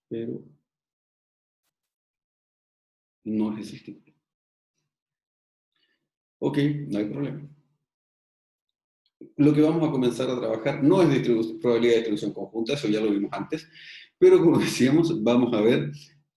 pero no es existible. Ok, no hay problema. Lo que vamos a comenzar a trabajar no es probabilidad de distribución conjunta, eso ya lo vimos antes, pero como decíamos, vamos a ver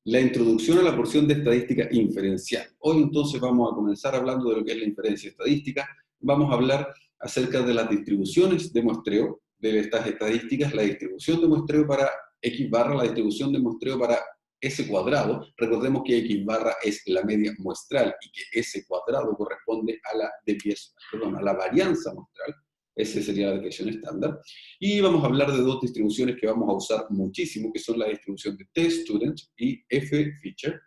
la introducción a la porción de estadística inferencial. Hoy entonces vamos a comenzar hablando de lo que es la inferencia estadística. Vamos a hablar acerca de las distribuciones de muestreo de estas estadísticas, la distribución de muestreo para X barra, la distribución de muestreo para S cuadrado. Recordemos que X barra es la media muestral y que S cuadrado corresponde a la desviación, a la varianza muestral. Esa sería la desviación estándar. Y vamos a hablar de dos distribuciones que vamos a usar muchísimo, que son la distribución de T-Student y F-Feature,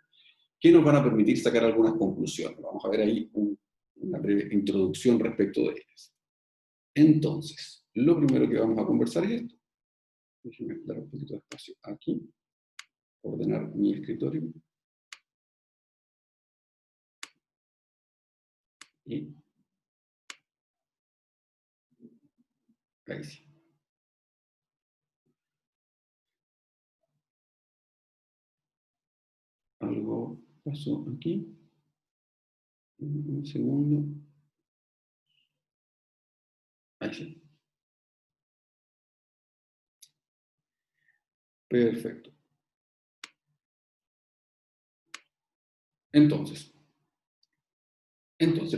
que nos van a permitir sacar algunas conclusiones. Vamos a ver ahí una breve introducción respecto de ellas. Entonces, lo primero que vamos a conversar es esto. Déjenme dar un poquito de espacio aquí, ordenar mi escritorio. Y ahí sí. Algo pasó aquí. Un segundo. Ahí sí. Perfecto. Entonces,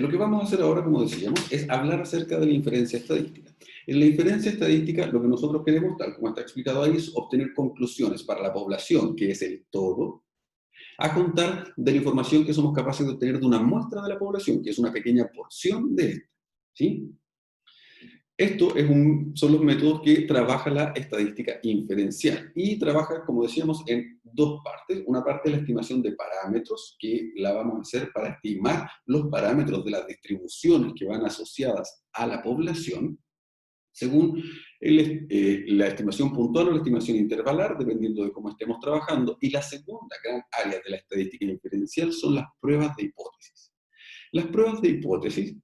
lo que vamos a hacer ahora, como decíamos, es hablar acerca de la inferencia estadística. En la inferencia estadística, lo que nosotros queremos, tal como está explicado ahí, es obtener conclusiones para la población, que es el todo, a contar de la información que somos capaces de obtener de una muestra de la población, que es una pequeña porción de esta. ¿Sí? Estos son los métodos que trabaja la estadística inferencial y trabaja, como decíamos, en dos partes. Una parte es la estimación de parámetros, que la vamos a hacer para estimar los parámetros de las distribuciones que van asociadas a la población, según la estimación puntual o la estimación intervalar, dependiendo de cómo estemos trabajando. Y la segunda gran área de la estadística inferencial son las pruebas de hipótesis. Las pruebas de hipótesis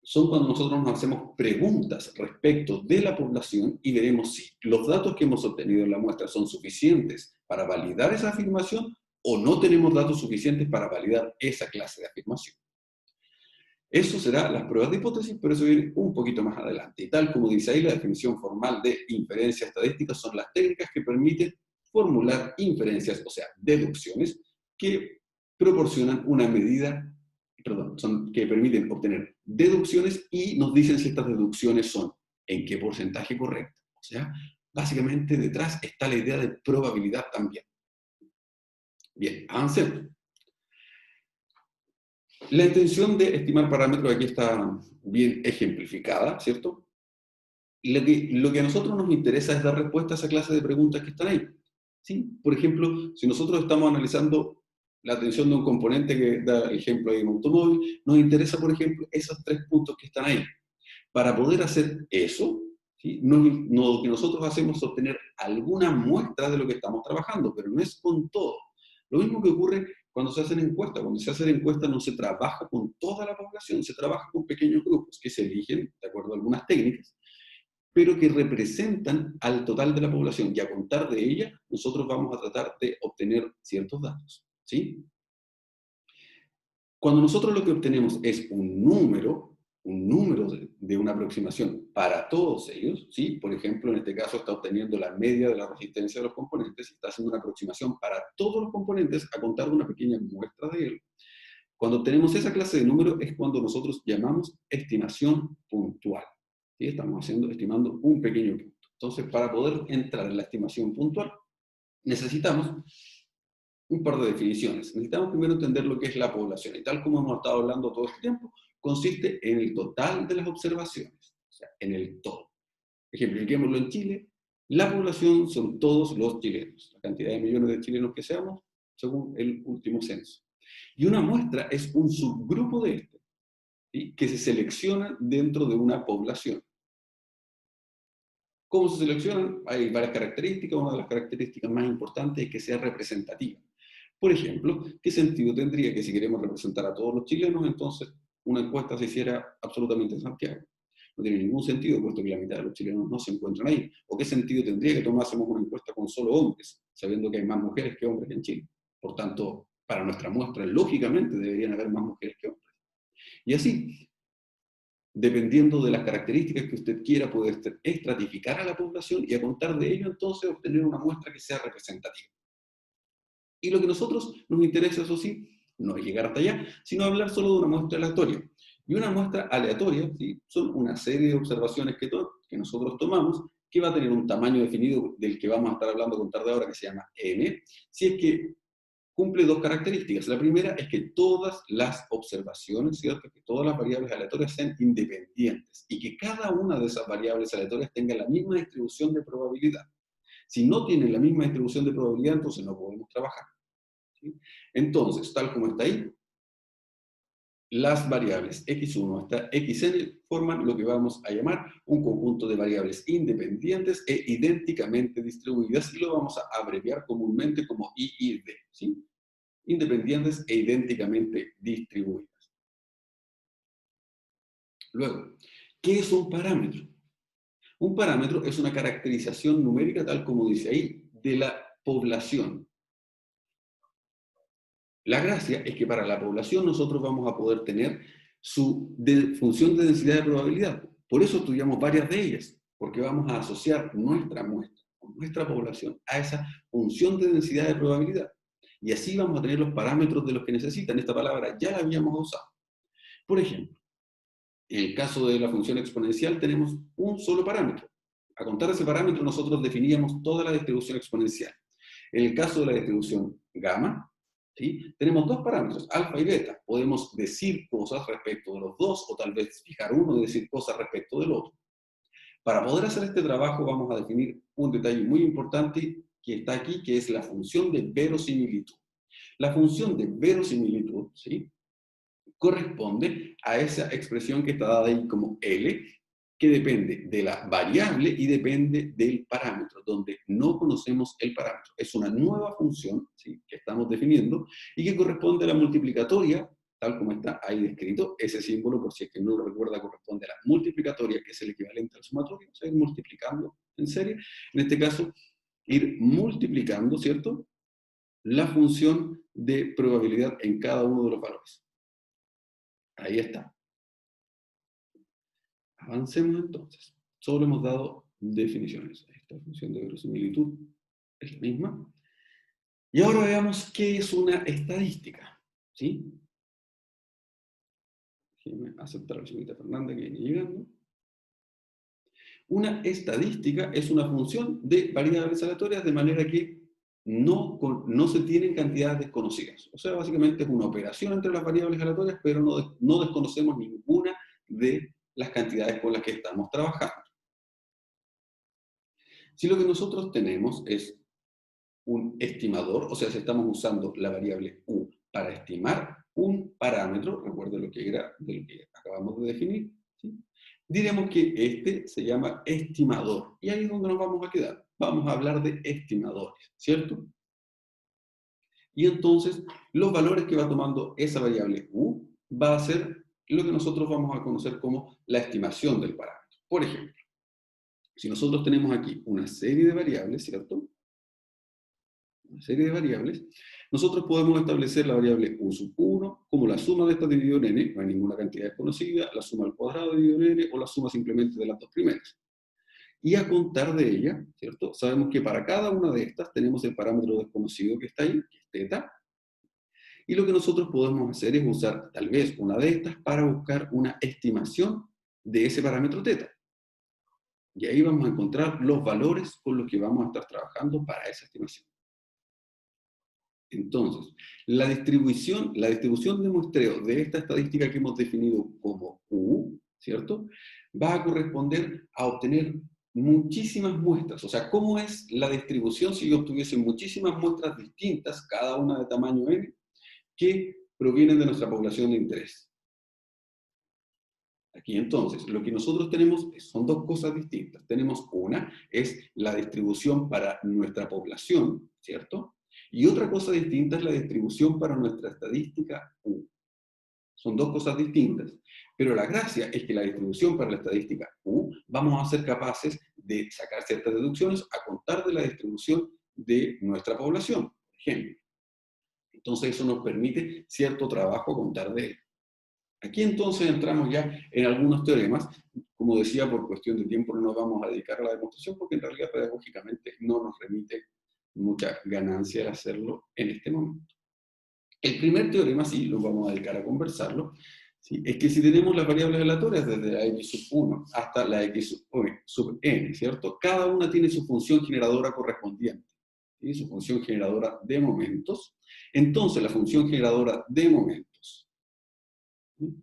son cuando nosotros nos hacemos preguntas respecto de la población y veremos si los datos que hemos obtenido en la muestra son suficientes para validar esa afirmación o no tenemos datos suficientes para validar esa clase de afirmación. Eso será las pruebas de hipótesis, pero eso viene un poquito más adelante. Y tal como dice ahí, la definición formal de inferencia estadística son las técnicas que permiten formular inferencias, o sea, deducciones, que proporcionan una medida, que permiten obtener deducciones y nos dicen si estas deducciones son en qué porcentaje correcto. O sea, básicamente detrás está la idea de probabilidad también. Bien, avancemos. La intención de estimar parámetros aquí está bien ejemplificada, ¿cierto? Lo que a nosotros nos interesa es dar respuesta a esa clase de preguntas que están ahí. ¿Sí? Por ejemplo, si nosotros estamos analizando la atención de un componente que da el ejemplo de un automóvil, nos interesa, por ejemplo, esos 3 puntos que están ahí. Para poder hacer eso, ¿sí? Lo que nosotros hacemos es obtener alguna muestra de lo que estamos trabajando, pero no es con todo. Lo mismo que ocurre cuando se hacen encuestas. Cuando se hacen encuestas no se trabaja con toda la población, se trabaja con pequeños grupos que se eligen de acuerdo a algunas técnicas, pero que representan al total de la población, y a contar de ella, nosotros vamos a tratar de obtener ciertos datos, ¿sí? Cuando nosotros lo que obtenemos es un número de una aproximación para todos ellos, ¿sí? Por ejemplo, en este caso está obteniendo la media de la resistencia de los componentes y está haciendo una aproximación para todos los componentes a contar de una pequeña muestra de él. Cuando obtenemos esa clase de número es cuando nosotros llamamos estimación puntual. ¿Sí? Estamos estimando un pequeño punto. Entonces, para poder entrar en la estimación puntual, necesitamos un par de definiciones. Necesitamos primero entender lo que es la población. Y tal como hemos estado hablando todo este tiempo, consiste en el total de las observaciones. O sea, en el todo. Ejemplifiquémoslo en Chile. La población son todos los chilenos. La cantidad de millones de chilenos que seamos, según el último censo. Y una muestra es un subgrupo de este, ¿sí? Que se selecciona dentro de una población. ¿Cómo se seleccionan? Hay varias características. Una de las características más importantes es que sea representativa. Por ejemplo, ¿qué sentido tendría que si queremos representar a todos los chilenos, entonces una encuesta se hiciera absolutamente en Santiago? No tiene ningún sentido, puesto que la mitad de los chilenos no se encuentran ahí. ¿O qué sentido tendría que tomásemos una encuesta con solo hombres? sabiendo que hay más mujeres que hombres en Chile. Por tanto, para nuestra muestra, lógicamente deberían haber más mujeres que hombres. Y así, dependiendo de las características que usted quiera, puede estratificar a la población y a contar de ello, entonces, obtener una muestra que sea representativa. Y lo que a nosotros nos interesa, eso sí, no es llegar hasta allá, sino hablar solo de una muestra aleatoria. Y una muestra aleatoria, ¿sí?, son una serie de observaciones que nosotros tomamos, que va a tener un tamaño definido del que vamos a estar hablando con tarde ahora, que se llama n, si es que cumple dos características. La primera es que todas las observaciones, ¿cierto?, que todas las variables aleatorias sean independientes y que cada una de esas variables aleatorias tenga la misma distribución de probabilidad. Si no tienen la misma distribución de probabilidad, entonces no podemos trabajar, ¿sí? Entonces, tal como está ahí, las variables x1 hasta xn forman lo que vamos a llamar un conjunto de variables independientes e idénticamente distribuidas, y lo vamos a abreviar comúnmente como IID, ¿sí? Independientes e idénticamente distribuidas. Luego, ¿qué es un parámetro? Un parámetro es una caracterización numérica, tal como dice ahí, de la población. La gracia es que para la población nosotros vamos a poder tener su función de densidad de probabilidad. Por eso estudiamos varias de ellas, porque vamos a asociar nuestra muestra, nuestra población, a esa función de densidad de probabilidad. Y así vamos a tener los parámetros de los que necesitan. Esta palabra ya la habíamos usado. Por ejemplo, en el caso de la función exponencial tenemos un solo parámetro. A contar ese parámetro nosotros definíamos toda la distribución exponencial. En el caso de la distribución gamma, ¿sí?, tenemos dos parámetros, alfa y beta. Podemos decir cosas respecto de los dos, o tal vez fijar uno y decir cosas respecto del otro. Para poder hacer este trabajo vamos a definir un detalle muy importante que está aquí, que es la función de verosimilitud. La función de verosimilitud, ¿sí?, corresponde a esa expresión que está dada ahí como L, que depende de la variable y depende del parámetro, donde no conocemos el parámetro. Es una nueva función, ¿sí?, que estamos definiendo y que corresponde a la multiplicatoria, tal como está ahí descrito. Ese símbolo, por si es que no lo recuerda, corresponde a la multiplicatoria, que es el equivalente al sumatorio, o sea, ir multiplicando en serie. En este caso, ir multiplicando, ¿cierto?, la función de probabilidad en cada uno de los valores. Ahí está. Avancemos entonces. Solo hemos dado definiciones. Esta función de verosimilitud es la misma. Y ahora veamos qué es una estadística, ¿sí? Déjenme aceptar a la señorita Fernanda que viene llegando. Una estadística es una función de variables aleatorias, de manera que no se tienen cantidades desconocidas. O sea, básicamente es una operación entre las variables aleatorias, pero no desconocemos ninguna de las cantidades con las que estamos trabajando. Si lo que nosotros tenemos es un estimador, o sea, si estamos usando la variable u para estimar un parámetro, recuerden lo que era de lo que acabamos de definir, ¿sí?, diremos que este se llama estimador. Y ahí es donde nos vamos a quedar. Vamos a hablar de estimadores, ¿cierto? Y entonces, los valores que va tomando esa variable u va a ser lo que nosotros vamos a conocer como la estimación del parámetro. Por ejemplo, si nosotros tenemos aquí una serie de variables, ¿cierto?, una serie de variables, nosotros podemos establecer la variable u sub 1 como la suma de estas dividido en n, no hay ninguna cantidad desconocida, la suma al cuadrado dividido en n, o la suma simplemente de las dos primeras. Y a contar de ella, ¿cierto?, sabemos que para cada una de estas tenemos el parámetro desconocido que está ahí, que es teta, y lo que nosotros podemos hacer es usar tal vez una de estas para buscar una estimación de ese parámetro teta. Y ahí vamos a encontrar los valores con los que vamos a estar trabajando para esa estimación. Entonces, la distribución de muestreo de esta estadística que hemos definido como U, ¿cierto?, va a corresponder a obtener muchísimas muestras. O sea, ¿cómo es la distribución si yo obtuviese muchísimas muestras distintas, cada una de tamaño n, que provienen de nuestra población de interés? Aquí entonces, lo que nosotros tenemos son dos cosas distintas. Tenemos una, es la distribución para nuestra población, ¿cierto? Y otra cosa distinta es la distribución para nuestra estadística U. Son dos cosas distintas. Pero la gracia es que la distribución para la estadística U, vamos a ser capaces de sacar ciertas deducciones a contar de la distribución de nuestra población, por ejemplo. Entonces eso nos permite cierto trabajo contar de él. Aquí entonces entramos ya en algunos teoremas. Como decía, por cuestión de tiempo no nos vamos a dedicar a la demostración porque en realidad pedagógicamente no nos remite mucha ganancia el hacerlo en este momento. El primer teorema, sí, lo vamos a dedicar a conversarlo, ¿sí? Es que si tenemos las variables aleatorias desde la x sub 1 hasta la x sub n, ¿cierto? Cada una tiene su función generadora correspondiente, ¿sí? Su función generadora de momentos. Entonces, la función generadora de momentos, ¿sí?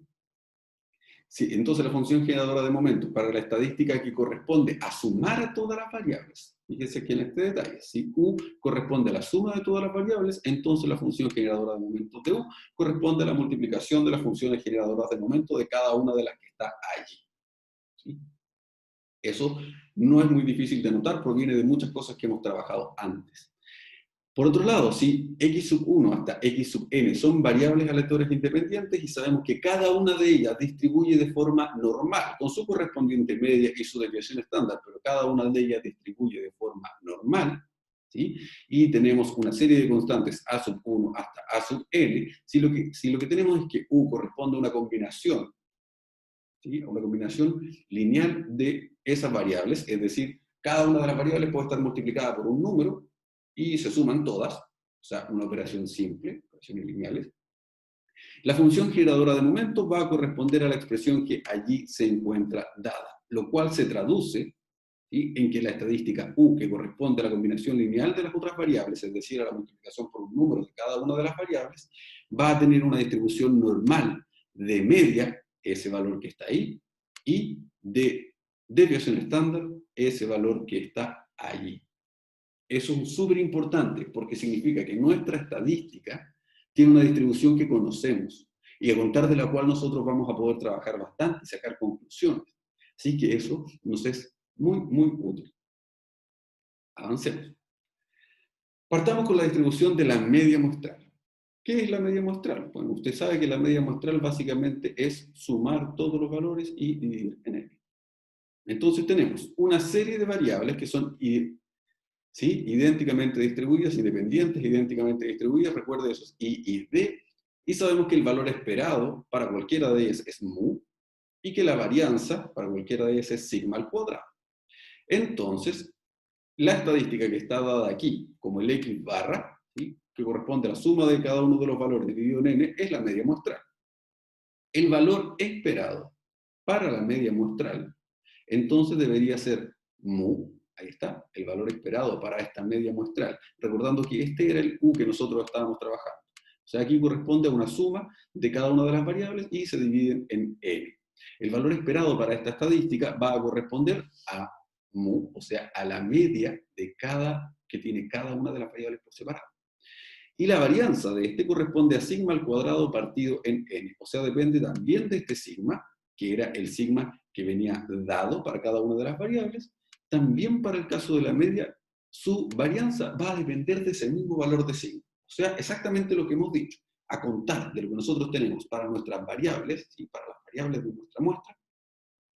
Sí, entonces la función generadora de momentos para la estadística que corresponde a sumar a todas las variables. Fíjense aquí en este detalle. Si U corresponde a la suma de todas las variables, entonces la función generadora de momentos de U corresponde a la multiplicación de las funciones generadoras de momentos de cada una de las que está allí. ¿Sí? Eso no es muy difícil de notar, proviene de muchas cosas que hemos trabajado antes. Por otro lado, si x sub 1 hasta x sub n son variables aleatorias independientes y sabemos que cada una de ellas distribuye de forma normal, con su correspondiente media y su desviación estándar, pero cada una de ellas distribuye de forma normal, ¿sí? Y tenemos una serie de constantes a sub 1 hasta a sub n, si lo que tenemos es que u corresponde a una combinación, ¿sí? A una combinación lineal de esas variables, es decir, cada una de las variables puede estar multiplicada por un número, y se suman todas, o sea, una operación simple, operaciones lineales. La función generadora de momentos va a corresponder a la expresión que allí se encuentra dada, lo cual se traduce, ¿sí?, en que la estadística U, que corresponde a la combinación lineal de las otras variables, es decir, a la multiplicación por un número de cada una de las variables, va a tener una distribución normal de media, ese valor que está ahí, y de desviación estándar, ese valor que está allí. Eso es súper importante porque significa que nuestra estadística tiene una distribución que conocemos y a contar de la cual nosotros vamos a poder trabajar bastante y sacar conclusiones. Así que eso nos es muy, muy útil. Avancemos. Partamos con la distribución de la media muestral. ¿Qué es la media muestral? Bueno, usted sabe que la media muestral básicamente es sumar todos los valores y dividir en N. Entonces tenemos una serie de variables que son ¿sí?, idénticamente distribuidas, independientes, idénticamente distribuidas, recuerde esos I y D, y sabemos que el valor esperado para cualquiera de ellas es mu, y que la varianza para cualquiera de ellas es sigma al cuadrado. Entonces, la estadística que está dada aquí, como el X barra, ¿sí?, que corresponde a la suma de cada uno de los valores dividido en n, es la media muestral. El valor esperado para la media muestral, entonces debería ser mu, ahí está, el valor esperado para esta media muestral, recordando que este era el U que nosotros estábamos trabajando. O sea, aquí corresponde a una suma de cada una de las variables y se dividen en n. El valor esperado para esta estadística va a corresponder a mu, o sea, a la media de que tiene cada una de las variables por separado. Y la varianza de este corresponde a sigma al cuadrado partido en n. O sea, depende también de este sigma, que era el sigma que venía dado para cada una de las variables. También para el caso de la media, su varianza va a depender de ese mismo valor de sigma. O sea, exactamente lo que hemos dicho. A contar de lo que nosotros tenemos para nuestras variables, y para las variables de nuestra muestra,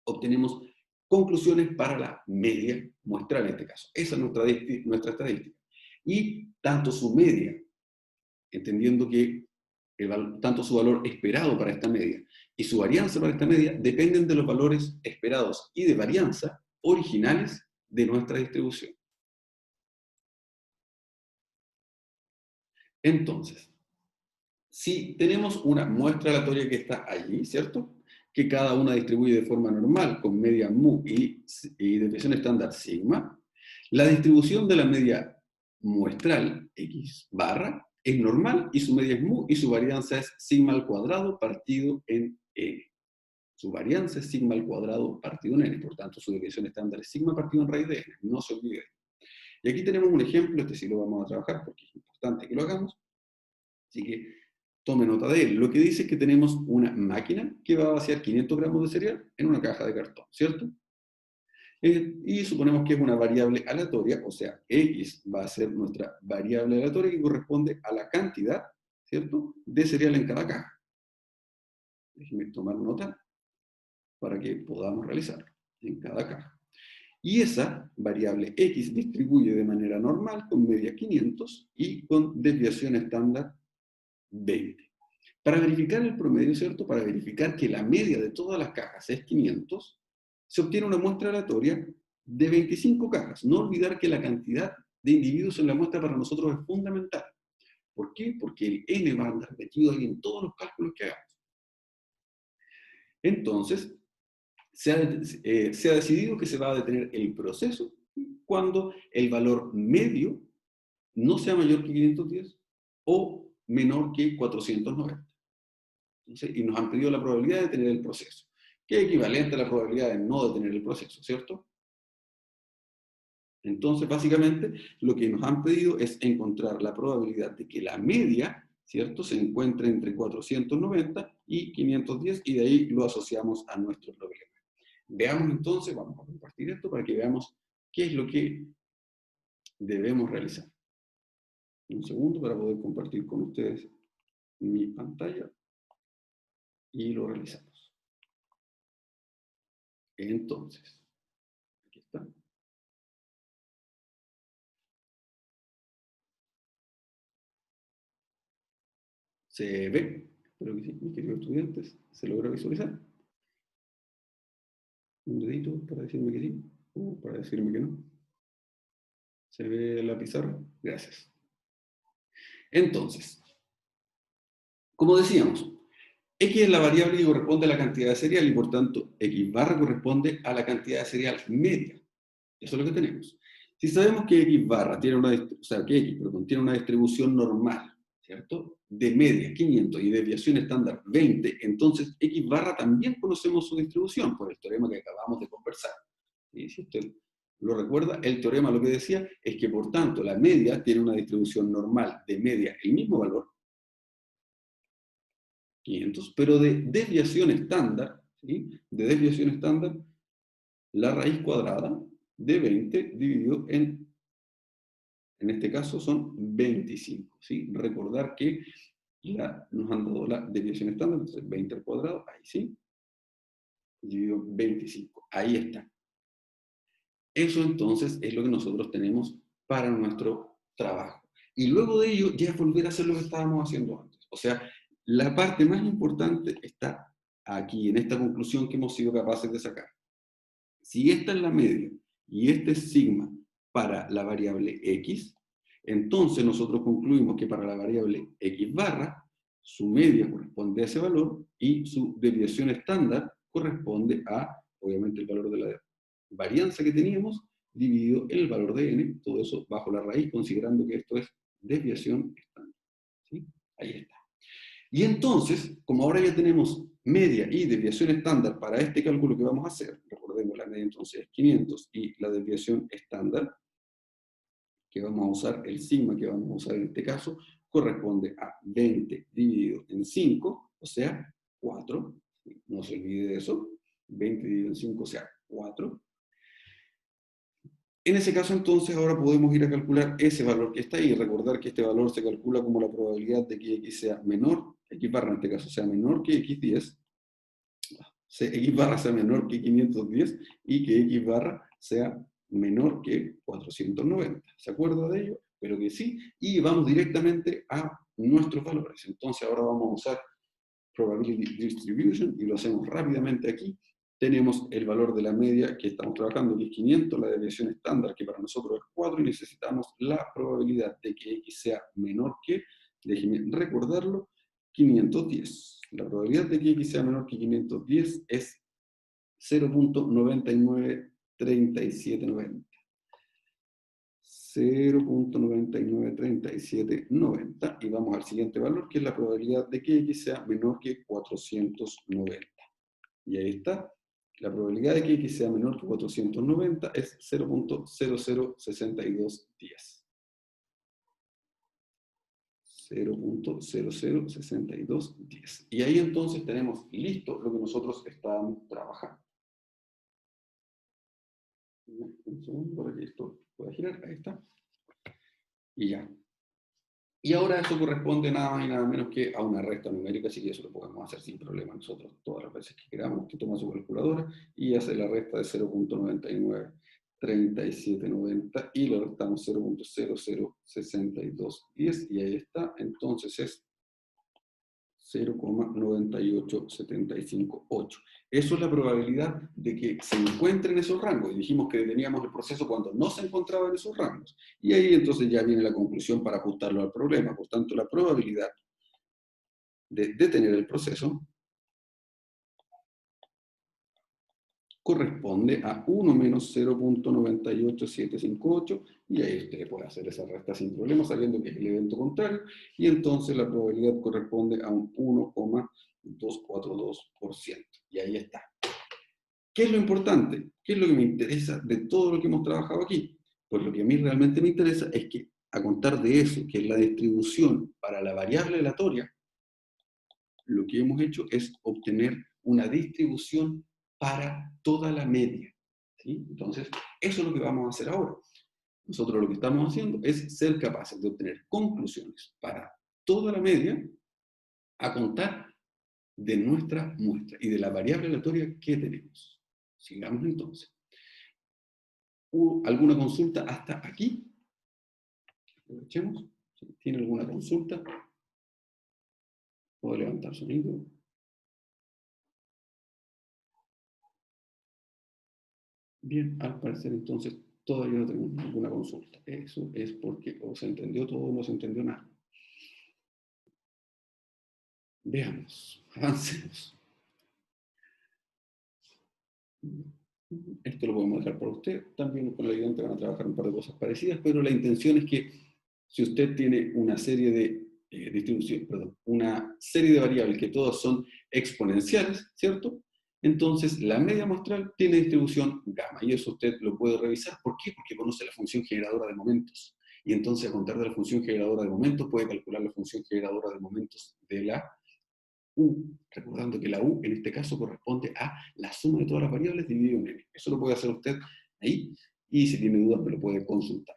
obtenemos conclusiones para la media muestral en este caso. Esa es nuestra estadística. Y tanto su media, entendiendo que tanto su valor esperado para esta media y su varianza para esta media dependen de los valores esperados y de varianza originales de nuestra distribución. Entonces, si tenemos una muestra aleatoria que está allí, ¿cierto?, que cada una distribuye de forma normal con media mu y desviación estándar sigma, la distribución de la media muestral x barra es normal y su media es mu y su varianza es sigma al cuadrado partido en n. Su varianza es sigma al cuadrado partido en n, por tanto su desviación estándar es sigma partido en raíz de n, no se olvide. Y aquí tenemos un ejemplo, este sí lo vamos a trabajar porque es importante que lo hagamos, así que tome nota de él. Lo que dice es que tenemos una máquina que va a vaciar 500 gramos de cereal en una caja de cartón, ¿cierto? Y suponemos que es una variable aleatoria, o sea, x va a ser nuestra variable aleatoria que corresponde a la cantidad, ¿cierto?, de cereal en cada caja. Déjenme tomar nota para que podamos realizarlo en cada caja. Y esa variable X distribuye de manera normal con media 500 y con desviación estándar 20. Para verificar el promedio, ¿cierto? Para verificar que la media de todas las cajas es 500, se obtiene una muestra aleatoria de 25 cajas. No olvidar que la cantidad de individuos en la muestra para nosotros es fundamental. ¿Por qué? Porque el N va a andar metido ahí en todos los cálculos que hagamos. Entonces, se ha decidido que se va a detener el proceso cuando el valor medio no sea mayor que 510 o menor que 490. Entonces, y nos han pedido la probabilidad de detener el proceso, que es equivalente a la probabilidad de no detener el proceso, ¿cierto? Entonces, básicamente, lo que nos han pedido es encontrar la probabilidad de que la media, ¿cierto?, se encuentre entre 490 y 510, y de ahí lo asociamos a nuestro problema. Veamos entonces, vamos a compartir esto para que veamos qué es lo que debemos realizar. Un segundo para poder compartir con ustedes mi pantalla y lo realizamos. Entonces, aquí está. ¿Se ve? Espero que sí, mis queridos estudiantes. ¿Se logra visualizar? Un dedito para decirme que sí o para decirme que no. ¿Se ve la pizarra? Gracias. Entonces, como decíamos, X es la variable que corresponde a la cantidad de cereal y por tanto X barra corresponde a la cantidad de cereal media. Eso es lo que tenemos. Si sabemos que X barra tiene una, que X, perdón, tiene una distribución normal, ¿cierto? De media 500 y desviación estándar 20, entonces X barra también conocemos su distribución por el teorema que acabamos de conversar. Y si usted lo recuerda, el teorema lo que decía es que por tanto la media tiene una distribución normal de media, el mismo valor, 500, pero de desviación estándar, ¿sí? De desviación estándar, la raíz cuadrada de 20 dividido en este caso son 25, ¿sí? Recordar que nos han dado la desviación estándar, entonces 20 al cuadrado, ahí sí, dividido 25, ahí está. Eso entonces es lo que nosotros tenemos para nuestro trabajo. Y luego de ello ya es volver a hacer lo que estábamos haciendo antes. O sea, la parte más importante está aquí, en esta conclusión que hemos sido capaces de sacar. Si esta es la media y este es sigma para la variable x, entonces nosotros concluimos que para la variable x barra, su media corresponde a ese valor y su desviación estándar corresponde a, obviamente, el valor de la varianza que teníamos dividido el valor de n, todo eso bajo la raíz, considerando que esto es desviación estándar. ¿Sí? Ahí está. Y entonces, como ahora ya tenemos media y desviación estándar para este cálculo que vamos a hacer, recordemos la media entonces es 500 y la desviación estándar, que vamos a usar, el sigma que vamos a usar en este caso, corresponde a 20 dividido en 5, o sea, 4. No se olvide de eso. 20 dividido en 5, o sea, 4. En ese caso, entonces, ahora podemos ir a calcular ese valor que está ahí y recordar que este valor se calcula como la probabilidad de que x sea menor, x barra en este caso sea menor que x10, x barra sea menor que 510 y que x barra sea menor que 490. ¿Se acuerda de ello? Pero que sí. Y vamos directamente a nuestros valores. Entonces ahora vamos a usar Probability Distribution y lo hacemos rápidamente aquí. Tenemos el valor de la media que estamos trabajando, que es 500, la desviación estándar, que para nosotros es 4, y necesitamos la probabilidad de que x sea menor que, déjenme recordarlo, 510. La probabilidad de que x sea menor que 510 es 0.993790. 0.993790 y vamos al siguiente valor, que es la probabilidad de que x sea menor que 490. Y ahí está. La probabilidad de que x sea menor que 490 es 0.006210. 0.006210. Y ahí entonces tenemos listo lo que nosotros estábamos trabajando. Un segundo para que esto pueda girar. Ahí está. Y ya. Y ahora eso corresponde nada más y nada menos que a una resta numérica, así que eso lo podemos hacer sin problema nosotros todas las veces que queramos. Usted toma su calculadora y hace la resta de 0.993790 3790 y le restamos 0.006210 y ahí está, entonces es 0,98758. Eso es la probabilidad de que se encuentre en esos rangos. Y dijimos que deteníamos el proceso cuando no se encontraba en esos rangos. Y ahí entonces ya viene la conclusión para ajustarlo al problema. Por tanto, la probabilidad de detener el proceso corresponde a 1 menos 0.98758, y ahí usted puede hacer esa resta sin problema, sabiendo que es el evento contrario, y entonces la probabilidad corresponde a un 1,242%. Y ahí está. ¿Qué es lo importante? ¿Qué es lo que me interesa de todo lo que hemos trabajado aquí? Pues lo que a mí realmente me interesa es que, a contar de eso, que es la distribución para la variable aleatoria, lo que hemos hecho es obtener una distribución para toda la media. ¿Sí? Entonces, eso es lo que vamos a hacer ahora. Nosotros lo que estamos haciendo es ser capaces de obtener conclusiones para toda la media a contar de nuestra muestra y de la variable aleatoria que tenemos. Sigamos entonces. ¿Hubo alguna consulta hasta aquí? Aprovechemos. Si tiene alguna consulta, puedo levantar sonido. Bien, al parecer entonces todavía no tenemos ninguna consulta. Eso es porque o se entendió todo o no se entendió nada. Veamos, avancemos. Esto lo podemos dejar para usted. También con la ayudante van a trabajar un par de cosas parecidas, pero la intención es que si usted tiene una serie de una serie de variables que todas son exponenciales, ¿cierto? Entonces, la media muestral tiene distribución gamma, y eso usted lo puede revisar. ¿Por qué? Porque conoce la función generadora de momentos. Y entonces, a contar de la función generadora de momentos, puede calcular la función generadora de momentos de la U, recordando que la U en este caso corresponde a la suma de todas las variables dividido en n. Eso lo puede hacer usted ahí, y si tiene dudas me lo puede consultar.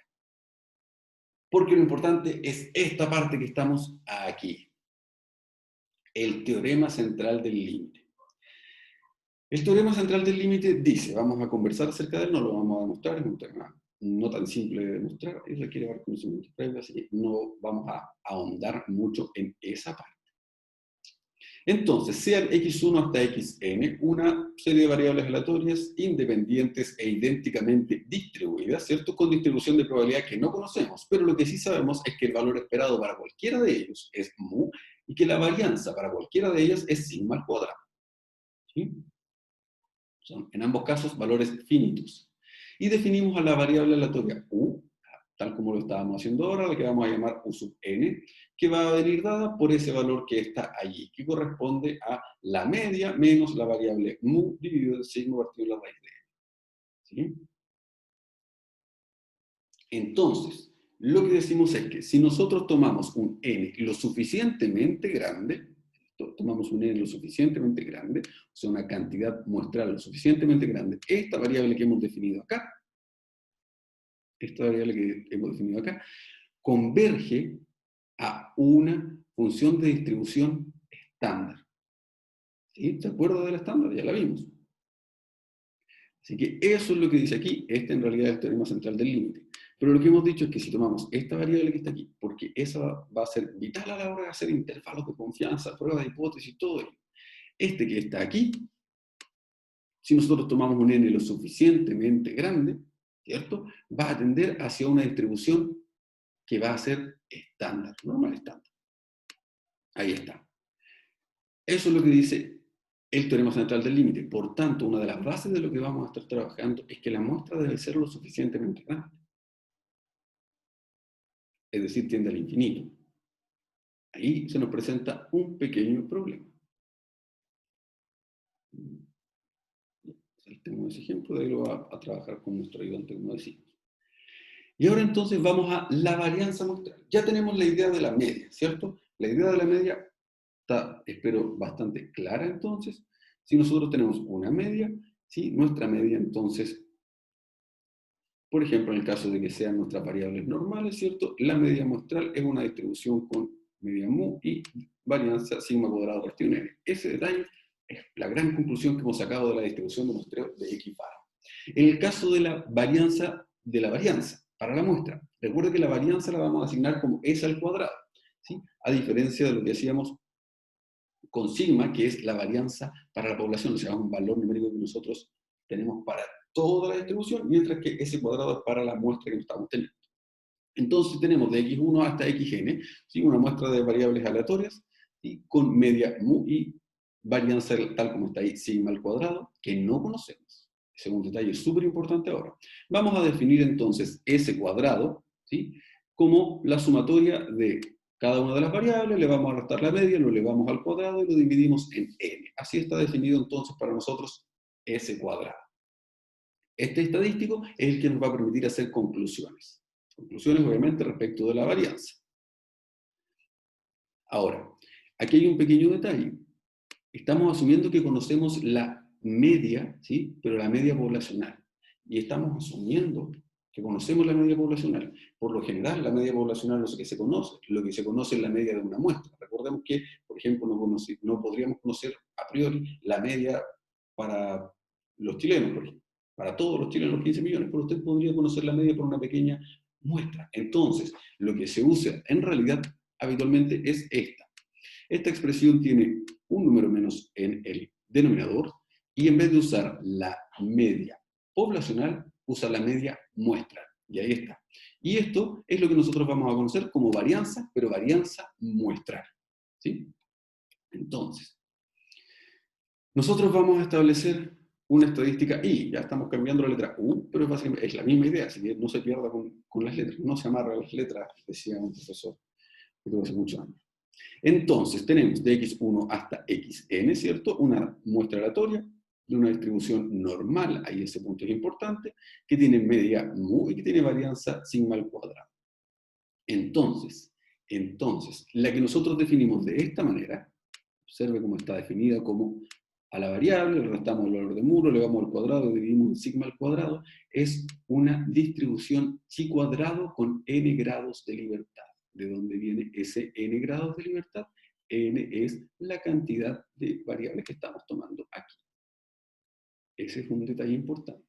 Porque lo importante es esta parte que estamos aquí. El teorema central del límite. El teorema central del límite dice, vamos a conversar acerca de él, no lo vamos a demostrar, es un tema no tan simple de demostrar y requiere varios conocimientos previos, así que no vamos a ahondar mucho en esa parte. Entonces, sean x1 hasta xn una serie de variables aleatorias independientes e idénticamente distribuidas, ¿cierto? Con distribución de probabilidad que no conocemos, pero lo que sí sabemos es que el valor esperado para cualquiera de ellos es mu y que la varianza para cualquiera de ellas es sigma al cuadrado. ¿Sí? Son en ambos casos valores finitos. Y definimos a la variable aleatoria u, tal como lo estábamos haciendo ahora, la que vamos a llamar u sub n, que va a venir dada por ese valor que está allí, que corresponde a la media menos la variable mu dividido en sigma partido en la raíz de n. ¿Sí? Entonces, lo que decimos es que si nosotros tomamos un n lo suficientemente grande, tomamos un n lo suficientemente grande, o sea, una cantidad muestral lo suficientemente grande, esta variable que hemos definido acá, converge a una función de distribución estándar. ¿Sí? ¿Se acuerda del estándar? Ya la vimos. Así que eso es lo que dice aquí. Este en realidad es el teorema central del límite. Pero lo que hemos dicho es que si tomamos esta variable que está aquí, porque esa va a ser vital a la hora de hacer intervalos de confianza, pruebas de hipótesis, todo ello. Este que está aquí, si nosotros tomamos un n lo suficientemente grande, ¿cierto? Va a tender hacia una distribución que va a ser estándar, normal estándar. Ahí está. Eso es lo que dice el teorema central del límite. Por tanto, una de las bases de lo que vamos a estar trabajando es que la muestra debe ser lo suficientemente grande. Es decir, tiende al infinito. Ahí se nos presenta un pequeño problema. Saltemos ese ejemplo, de ahí lo va a trabajar con nuestro ayudante, como decimos. Y ahora entonces vamos a la varianza muestral. Ya tenemos la idea de la media, ¿cierto? La idea de la media está, espero, bastante clara entonces. Si nosotros tenemos una media, ¿sí? Nuestra media entonces, por ejemplo, en el caso de que sean nuestras variables normales, ¿cierto? La media muestral es una distribución con media mu y varianza sigma cuadrado partido en n. Ese detalle es la gran conclusión que hemos sacado de la distribución de muestreo de x bar. En el caso de la varianza para la muestra, recuerda que la varianza la vamos a asignar como S al cuadrado, ¿sí? A diferencia de lo que hacíamos con sigma, que es la varianza para la población, o sea, es un valor numérico que nosotros tenemos para toda la distribución, mientras que ese cuadrado es para la muestra que estamos teniendo. Entonces tenemos de x1 hasta xn, ¿sí? Una muestra de variables aleatorias, ¿sí? Con media mu y varianza tal como está ahí, sigma al cuadrado, que no conocemos. Ese es un detalle súper importante ahora. Vamos a definir entonces ese cuadrado, ¿sí? Como la sumatoria de cada una de las variables, le vamos a restar la media, lo elevamos al cuadrado y lo dividimos en n. Así está definido entonces para nosotros ese cuadrado. Este estadístico es el que nos va a permitir hacer conclusiones. Conclusiones, obviamente, respecto de la varianza. Ahora, aquí hay un pequeño detalle. Estamos asumiendo que conocemos la media, ¿sí? Pero la media poblacional. Y estamos asumiendo que conocemos la media poblacional. Por lo general, la media poblacional no es lo que se conoce. Lo que se conoce es la media de una muestra. Recordemos que, por ejemplo, no podríamos conocer a priori la media para los chilenos, por ejemplo. Para todos los chilenos, los 15 millones, pero usted podría conocer la media por una pequeña muestra. Entonces, lo que se usa en realidad habitualmente es esta. Esta expresión tiene un número menos en el denominador y en vez de usar la media poblacional, usa la media muestral. Y ahí está. Y esto es lo que nosotros vamos a conocer como varianza, pero varianza muestral. ¿Sí? Entonces, nosotros vamos a establecer una estadística y ya estamos cambiando la letra U, pero es la misma idea, así que no se pierda con las letras, no se amarra las letras, decía un profesor que tuvo hace muchos años. Entonces, tenemos de x1 hasta xn, ¿cierto? Una muestra aleatoria de una distribución normal, ahí ese punto es importante, que tiene media mu y que tiene varianza sigma al cuadrado. Entonces, la que nosotros definimos de esta manera, observe cómo está definida como a la variable, le restamos el valor de mu, lo elevamos al cuadrado, dividimos en sigma al cuadrado, es una distribución chi cuadrado con n grados de libertad. ¿De dónde viene ese n grados de libertad? N es la cantidad de variables que estamos tomando aquí. Ese es un detalle importante.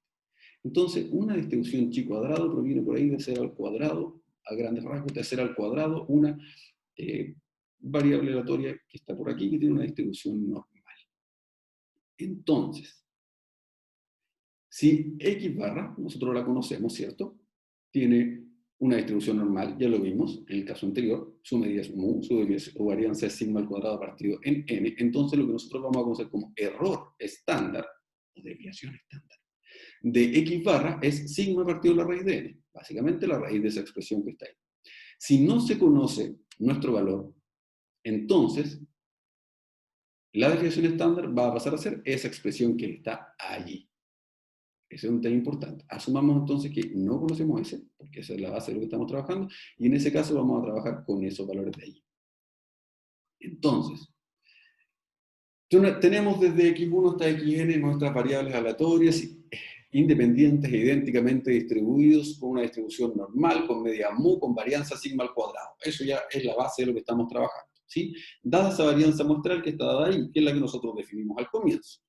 Entonces, una distribución chi cuadrado proviene por ahí de 0 al cuadrado, a grandes rasgos, de 0 al cuadrado, una variable aleatoria que está por aquí, que tiene una distribución normal. Entonces, si x barra, nosotros la conocemos, ¿cierto? Tiene una distribución normal, ya lo vimos en el caso anterior, su medida es mu, su varianza es sigma al cuadrado partido en n, entonces lo que nosotros vamos a conocer como error estándar, o desviación estándar, de x barra es sigma partido la raíz de n, básicamente la raíz de esa expresión que está ahí. Si no se conoce nuestro valor, entonces la desviación estándar va a pasar a ser esa expresión que está allí. Ese es un tema importante. Asumamos entonces que no conocemos ese, porque esa es la base de lo que estamos trabajando, y en ese caso vamos a trabajar con esos valores de allí. Entonces, tenemos desde x1 hasta xn nuestras variables aleatorias, independientes e idénticamente distribuidos con una distribución normal, con media mu, con varianza sigma al cuadrado. Eso ya es la base de lo que estamos trabajando, ¿sí? Dada esa varianza muestral que está dada ahí, que es la que nosotros definimos al comienzo,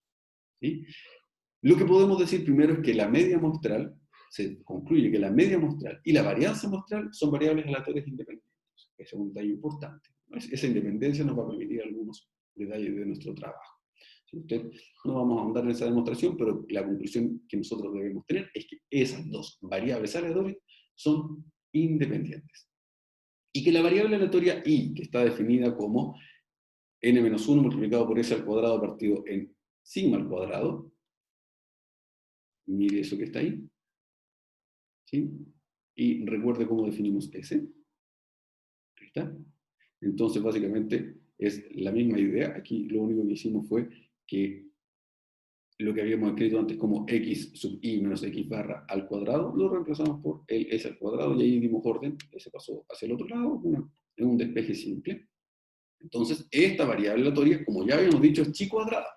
¿sí? Lo que podemos decir primero es que la media muestral, se concluye que la media muestral y la varianza muestral son variables aleatorias independientes. Ese es un detalle importante. Esa independencia nos va a permitir algunos detalles de nuestro trabajo. Si usted, no vamos a ahondar en esa demostración, pero la conclusión que nosotros debemos tener es que esas dos variables aleatorias son independientes. Y que la variable aleatoria i, que está definida como n-1 multiplicado por s al cuadrado partido en sigma al cuadrado, mire eso que está ahí, ¿sí? Y recuerde cómo definimos S. Ahí está. Entonces, básicamente, es la misma idea. Aquí lo único que hicimos fue que lo que habíamos escrito antes como x sub i menos x barra al cuadrado, lo reemplazamos por el s al cuadrado y ahí dimos orden, ese pasó hacia el otro lado, en un despeje simple. Entonces, esta variable aleatoria, como ya habíamos dicho, es chi cuadrada.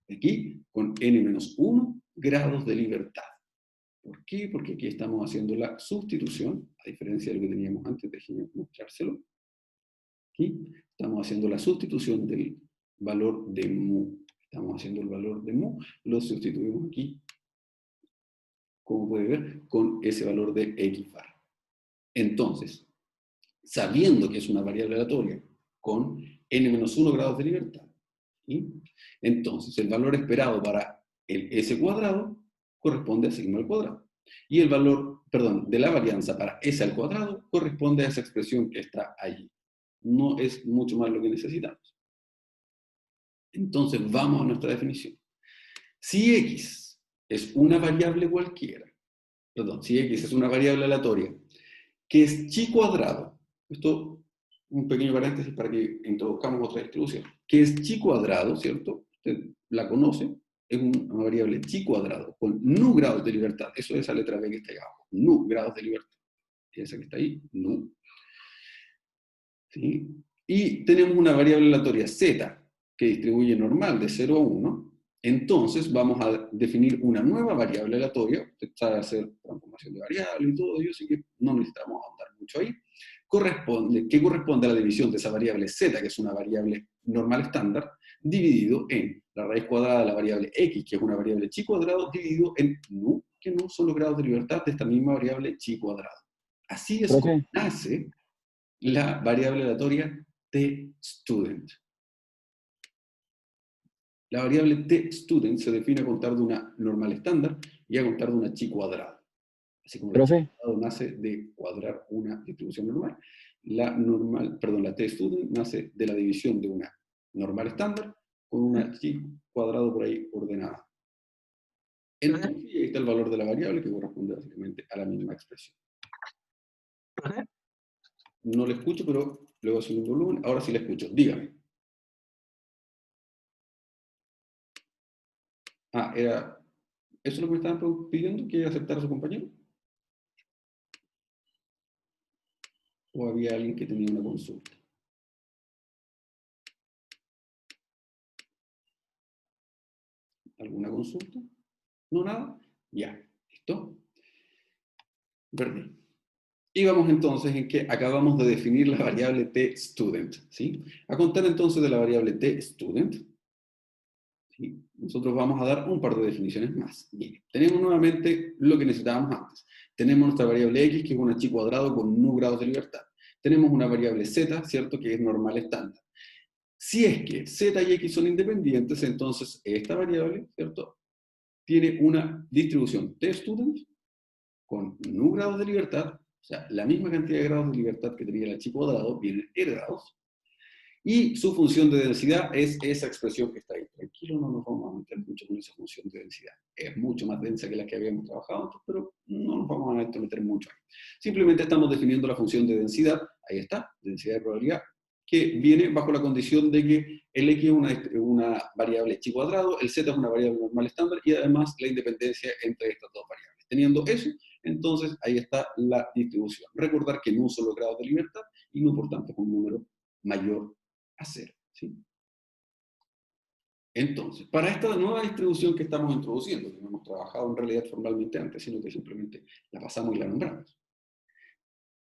Aquí, con n-1 grados de libertad. ¿Por qué? Porque aquí estamos haciendo la sustitución, a diferencia de lo que teníamos antes, déjenme mostrárselo. Aquí estamos haciendo la sustitución del valor de mu. Estamos haciendo el valor de mu, lo sustituimos aquí como puede ver, con ese valor de x bar. Entonces, sabiendo que es una variable aleatoria con n-1 grados de libertad, ¿sí? Entonces el valor esperado para el s cuadrado corresponde a sigma al cuadrado. Y el valor, perdón, de la varianza para s al cuadrado corresponde a esa expresión que está allí. No es mucho más lo que necesitamos. Entonces vamos a nuestra definición. Si x es una variable cualquiera, perdón, si x es una variable aleatoria que es chi cuadrado, esto, un pequeño paréntesis para que introduzcamos otra distribución, que es chi cuadrado, ¿cierto? Usted la conoce, es una variable chi cuadrado, con nu grados de libertad, eso es esa letra B que está ahí abajo, nu grados de libertad, esa que está ahí, nu. ¿Sí? Y tenemos una variable aleatoria z, que distribuye normal de 0 a 1, entonces vamos a definir una nueva variable aleatoria, usted sabe hacer transformación de variable y todo ello, así que no necesitamos ahondar mucho ahí, que corresponde a la división de esa variable z, que es una variable normal estándar, dividido en la raíz cuadrada de la variable x, que es una variable chi cuadrado, dividido en nu, que nu son los grados de libertad de esta misma variable chi cuadrado. Así es como Profe, nace la variable aleatoria tStudent. La variable tStudent se define a contar de una normal estándar y a contar de una chi cuadrada. Así como la chi profe, cuadrada nace de cuadrar una distribución normal, la tStudent nace de la división de una normal estándar con una chi cuadrado por ahí ordenada. Entonces, ahí está el valor de la variable que corresponde básicamente a la misma expresión. No le escucho, pero luego subir el volumen. Ahora sí le escucho. Dígame. Ah, era... ¿Eso es lo que me estaban pidiendo? ¿Que aceptara a su compañero? ¿O había alguien que tenía una consulta? ¿Alguna consulta? ¿No, nada? Ya, ¿listo? Verde. Y vamos entonces en que acabamos de definir la variable tStudent, ¿sí? A contar entonces de la variable tStudent, ¿sí? Nosotros vamos a dar un par de definiciones más. Bien, tenemos nuevamente lo que necesitábamos antes. Tenemos nuestra variable x, que es una chi cuadrado con nu grados de libertad. Tenemos una variable z, ¿cierto? Que es normal estándar. Si es que z y x son independientes, entonces esta variable, ¿cierto?, tiene una distribución tStudent con nu grados de libertad, o sea, la misma cantidad de grados de libertad que tenía la chi cuadrado, vienen heredados, y su función de densidad es esa expresión que está ahí. Tranquilo, no nos vamos a meter mucho con esa función de densidad. Es mucho más densa que la que habíamos trabajado antes, pero no nos vamos a meter mucho ahí. Simplemente estamos definiendo la función de densidad, ahí está, densidad de probabilidad, que viene bajo la condición de que el x es una variable chi cuadrado, el z es una variable normal estándar, y además la independencia entre estas dos variables. Teniendo eso, entonces ahí está la distribución. Recordar que no son los grados de libertad, y no por tanto es un número mayor a 0. ¿Sí? Entonces, para esta nueva distribución que estamos introduciendo, que no hemos trabajado en realidad formalmente antes, sino que simplemente la pasamos y la nombramos,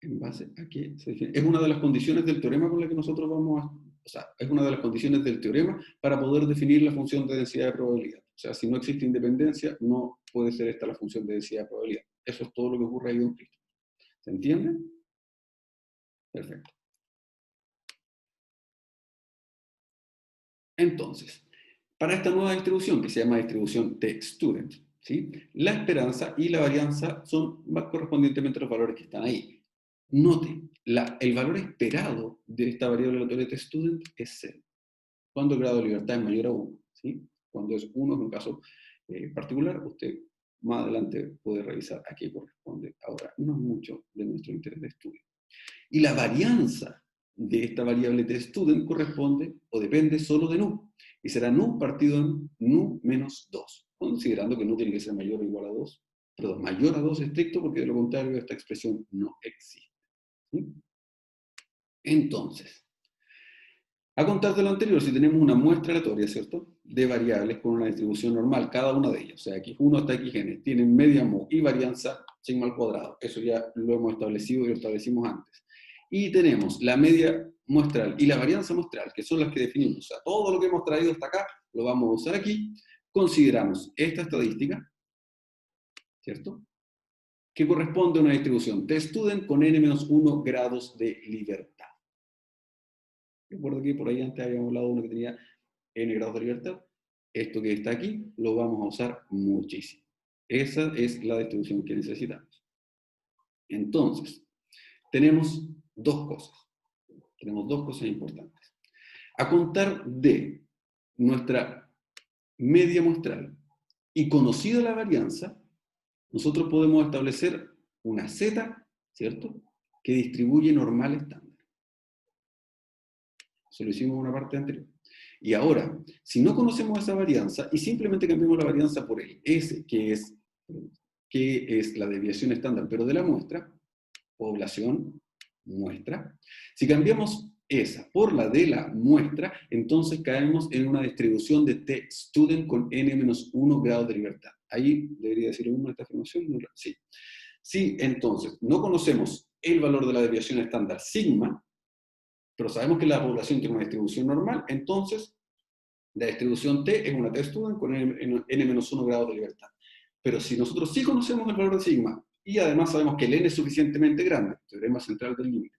¿en base a qué se define? Es una de las condiciones del teorema con la que nosotros vamos a... O sea, es una de las condiciones del teorema para poder definir la función de densidad de probabilidad. O sea, si no existe independencia, no puede ser esta la función de densidad de probabilidad. Eso es todo lo que ocurre ahí en Cristo. ¿Se entiende? Perfecto. Entonces, para esta nueva distribución, que se llama distribución tStudent, ¿sí?, la esperanza y la varianza son correspondientemente los valores que están ahí. Note, el valor esperado de esta variable aleatoria tStudent es 0. Cuando el grado de libertad es mayor a 1. ¿Sí? Cuando es 1 es un caso particular, usted más adelante puede revisar a qué corresponde. Ahora, no es mucho de nuestro interés de estudio. Y la varianza de esta variable tStudent corresponde o depende solo de nu. Y será nu partido en nu menos 2, considerando que nu tiene que ser mayor o igual a 2, perdón, mayor a 2 estricto, porque de lo contrario esta expresión no existe. ¿Sí? Entonces, a contar de lo anterior, si tenemos una muestra aleatoria, ¿cierto?, de variables con una distribución normal, cada una de ellas, o sea, x1 hasta xn, tienen media mu y varianza sigma al cuadrado. Eso ya lo hemos establecido y lo establecimos antes. Y tenemos la media muestral y la varianza muestral, que son las que definimos. O sea, todo lo que hemos traído hasta acá lo vamos a usar aquí. Consideramos esta estadística, ¿cierto? Que corresponde a una distribución t-student con n-1 grados de libertad. Recuerdo que por ahí antes habíamos hablado de uno que tenía n grados de libertad. Esto que está aquí lo vamos a usar muchísimo. Esa es la distribución que necesitamos. Entonces, tenemos dos cosas. Tenemos dos cosas importantes. A contar de nuestra media muestral y conocida la varianza, nosotros podemos establecer una Z, ¿cierto?, que distribuye normal estándar. Eso lo hicimos en una parte anterior. Y ahora, si no conocemos esa varianza y simplemente cambiamos la varianza por el S, que es la desviación estándar, pero de la muestra, población, muestra. Si cambiamos esa por la de la muestra, entonces caemos en una distribución de t-student con n-1 grados de libertad. Ahí debería decir lo mismo esta afirmación. Sí. Si entonces no conocemos el valor de la desviación estándar sigma, pero sabemos que la población tiene una distribución normal, entonces la distribución t es una t-student con n-1 grados de libertad. Pero si nosotros sí conocemos el valor de sigma, y además sabemos que el n es suficientemente grande, teorema central del límite,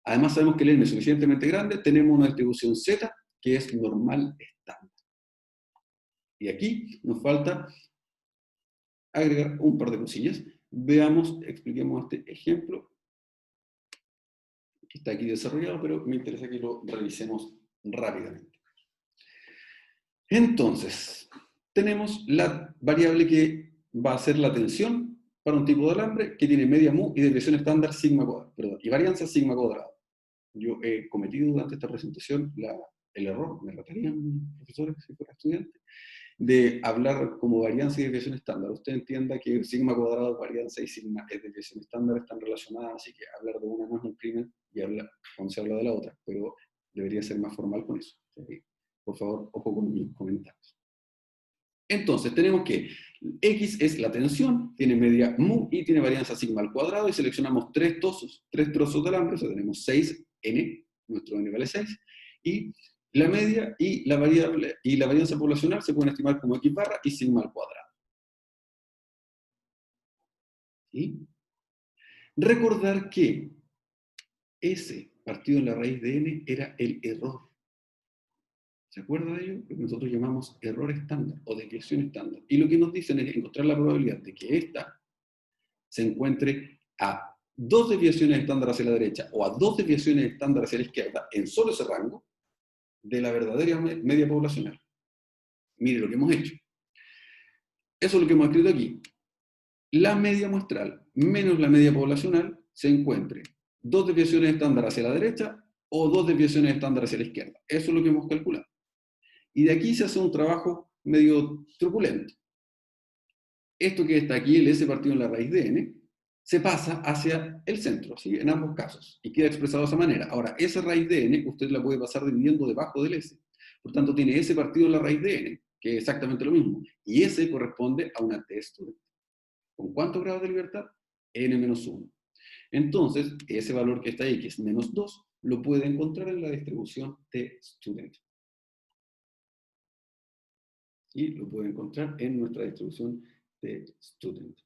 además sabemos que el n es suficientemente grande, tenemos una distribución z que es normal estándar. Y aquí nos falta agregar un par de cosillas. Veamos, expliquemos este ejemplo, que está aquí desarrollado, pero me interesa que lo revisemos rápidamente. Entonces, tenemos la variable que va a ser la tensión para un tipo de alambre que tiene media mu y desviación estándar sigma cuadrado, perdón, y varianza sigma cuadrado. Yo he cometido durante esta presentación el error, me retarían profesores si fuera estudiante, de hablar como varianza y desviación estándar. Usted entienda que sigma cuadrado, varianza y sigma es desviación estándar están relacionadas, así que hablar de una no es un crimen y hablar cuando se habla de la otra, pero debería ser más formal con eso. ¿Sí? Por favor, ojo con mis comentarios. Entonces, tenemos que X es la tensión, tiene media mu y tiene varianza sigma al cuadrado, y seleccionamos tres trozos de alambre, o sea, tenemos 6n, nuestro n vale 6, y la media y la variable y la varianza poblacional se pueden estimar como X barra y sigma al cuadrado. ¿Sí? Recordar que S partido en la raíz de n era el error. ¿Se acuerda de ello? Lo que nosotros llamamos error estándar o desviación estándar. Y lo que nos dicen es encontrar la probabilidad de que esta se encuentre a dos desviaciones estándar hacia la derecha o a dos desviaciones estándar hacia la izquierda en solo ese rango de la verdadera media poblacional. Mire lo que hemos hecho. Eso es lo que hemos escrito aquí. La media muestral menos la media poblacional se encuentre dos desviaciones estándar hacia la derecha o dos desviaciones estándar hacia la izquierda. Eso es lo que hemos calculado. Y de aquí se hace un trabajo medio truculento. Esto que está aquí, el S partido en la raíz de n, se pasa hacia el centro, ¿sí? En ambos casos, y queda expresado de esa manera. Ahora, esa raíz de n, usted la puede pasar dividiendo debajo del S. Por tanto, tiene S partido en la raíz de n, que es exactamente lo mismo. Y S corresponde a una t-student. ¿Con cuántos grados de libertad? n-1. Entonces, ese valor que está ahí, que es menos 2, lo puede encontrar en la distribución t-student. Y lo puede encontrar en nuestra distribución t-student.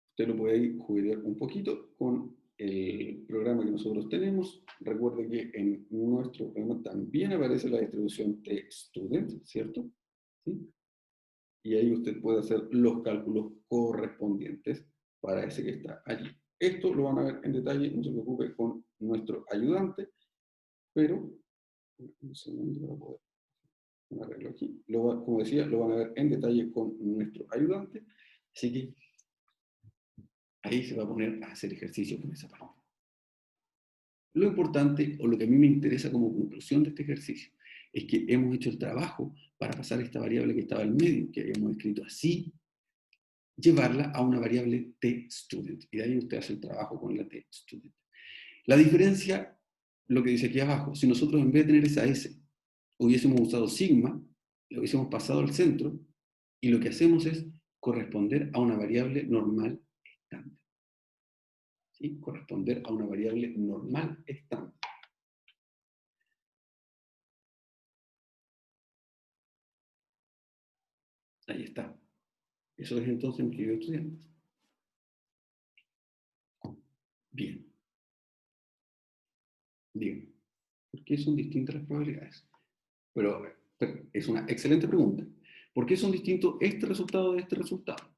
Usted lo puede jugar un poquito con el programa que nosotros tenemos. Recuerde que en nuestro programa también aparece la distribución t-student, ¿cierto? ¿Sí? Y ahí usted puede hacer los cálculos correspondientes para ese que está allí. Esto lo van a ver en detalle, no se preocupe, con nuestro ayudante, pero un segundo para poder arreglo aquí. Como decía, lo van a ver en detalle con nuestro ayudante, así que ahí se va a poner a hacer ejercicio con esa parte. Lo importante, o lo que a mí me interesa como conclusión de este ejercicio, es que hemos hecho el trabajo para pasar esta variable que estaba en medio, que habíamos escrito así, llevarla a una variable t-student. Y de ahí usted hace el trabajo con la t-student. La diferencia, lo que dice aquí abajo, si nosotros en vez de tener esa S, hubiésemos usado sigma, lo hubiésemos pasado al centro, y lo que hacemos es corresponder a una variable normal estándar. ¿Sí? Corresponder a una variable normal estándar. Ahí está. Eso es entonces mi querido estudiante. Bien. Bien. ¿Por qué son distintas las probabilidades? Pero es una excelente pregunta. ¿Por qué son distintos este resultado de este resultado?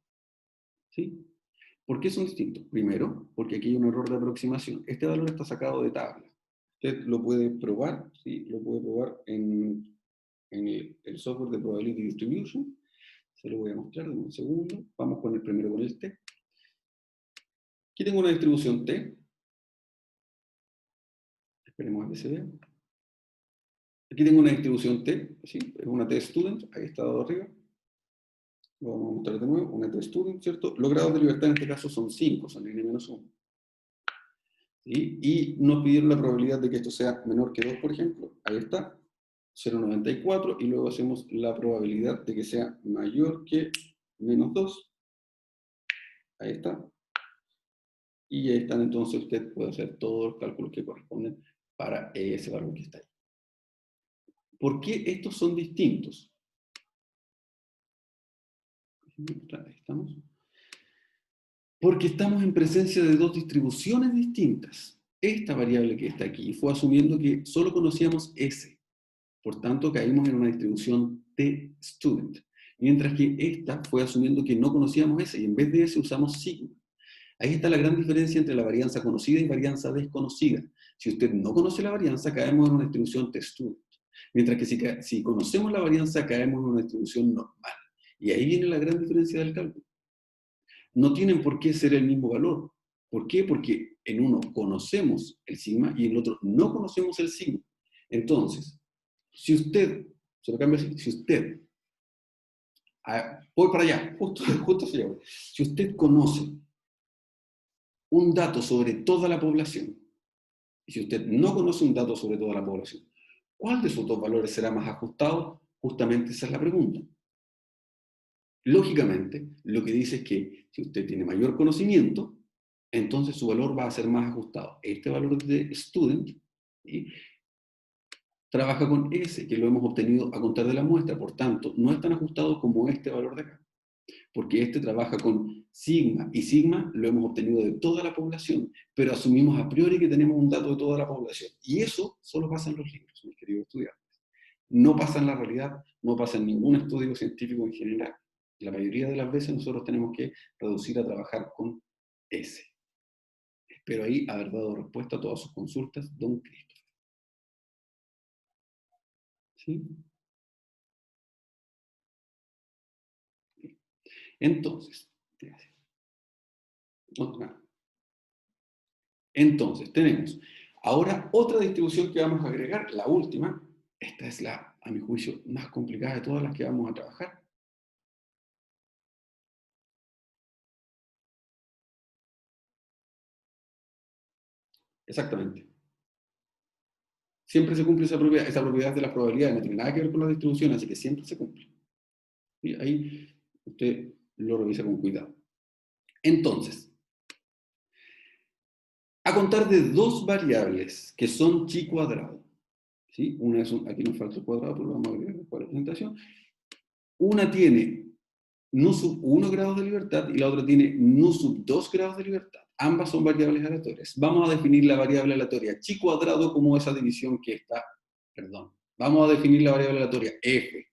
¿Sí? ¿Por qué son distintos? Primero, porque aquí hay un error de aproximación. Este valor está sacado de tabla. Usted lo puede probar, ¿sí? Lo puede probar en el software de Probability Distribution. Se lo voy a mostrar en un segundo. Vamos con el primero con el T. Aquí tengo una distribución T. Esperemos a que se vea. Aquí tengo una distribución T, ¿sí? Es una T-Student, ahí está dado arriba. Lo vamos a mostrar de nuevo, una T-Student, ¿cierto? Los grados de libertad en este caso son 5, son n-1. ¿Sí? Y nos pidieron la probabilidad de que esto sea menor que 2, por ejemplo. Ahí está, 0,94, y luego hacemos la probabilidad de que sea mayor que menos 2. Ahí está. Y ahí están, entonces usted puede hacer todos los cálculos que corresponden para ese valor que está ahí. ¿Por qué estos son distintos? Ahí estamos. Porque estamos en presencia de dos distribuciones distintas. Esta variable que está aquí fue asumiendo que solo conocíamos S. Por tanto, caímos en una distribución T-Student. Mientras que esta fue asumiendo que no conocíamos S y en vez de S usamos sigma. Ahí está la gran diferencia entre la varianza conocida y varianza desconocida. Si usted no conoce la varianza, caemos en una distribución T-Student. Mientras que si conocemos la varianza, caemos en una distribución normal. Y ahí viene la gran diferencia del cálculo. No tienen por qué ser el mismo valor. ¿Por qué? Porque en uno conocemos el sigma y en el otro no conocemos el sigma. Entonces, si usted, se lo cambio así, si usted, voy para allá, justo se llama. Si usted conoce un dato sobre toda la población, y si usted no conoce un dato sobre toda la población, ¿cuál de esos dos valores será más ajustado? Justamente esa es la pregunta. Lógicamente, lo que dice es que si usted tiene mayor conocimiento, entonces su valor va a ser más ajustado. Este valor de student, ¿sí?, trabaja con S, que lo hemos obtenido a contar de la muestra, por tanto, no es tan ajustado como este valor de acá, porque este trabaja con sigma, y sigma lo hemos obtenido de toda la población, pero asumimos a priori que tenemos un dato de toda la población. Y eso solo pasa en los libros, mis queridos estudiantes. No pasa en la realidad, no pasa en ningún estudio científico en general. La mayoría de las veces nosotros tenemos que reducir a trabajar con S. Espero ahí haber dado respuesta a todas sus consultas, don Christopher. ¿Sí? Entonces, tenemos ahora otra distribución que vamos a agregar, la última. Esta es la, a mi juicio, más complicada de todas las que vamos a trabajar. Exactamente. Siempre se cumple esa propiedad de las probabilidades, no tiene nada que ver con la distribución, así que siempre se cumple. Y ahí usted lo revisa con cuidado. Entonces, a contar de dos variables que son chi cuadrado, ¿sí? Una es aquí nos falta el cuadrado, pero lo vamos a agregar después de la presentación. Una tiene nu sub 1 grados de libertad y la otra tiene nu sub 2 grados de libertad. Ambas son variables aleatorias. Vamos a definir la variable aleatoria chi cuadrado como esa división que está, vamos a definir la variable aleatoria f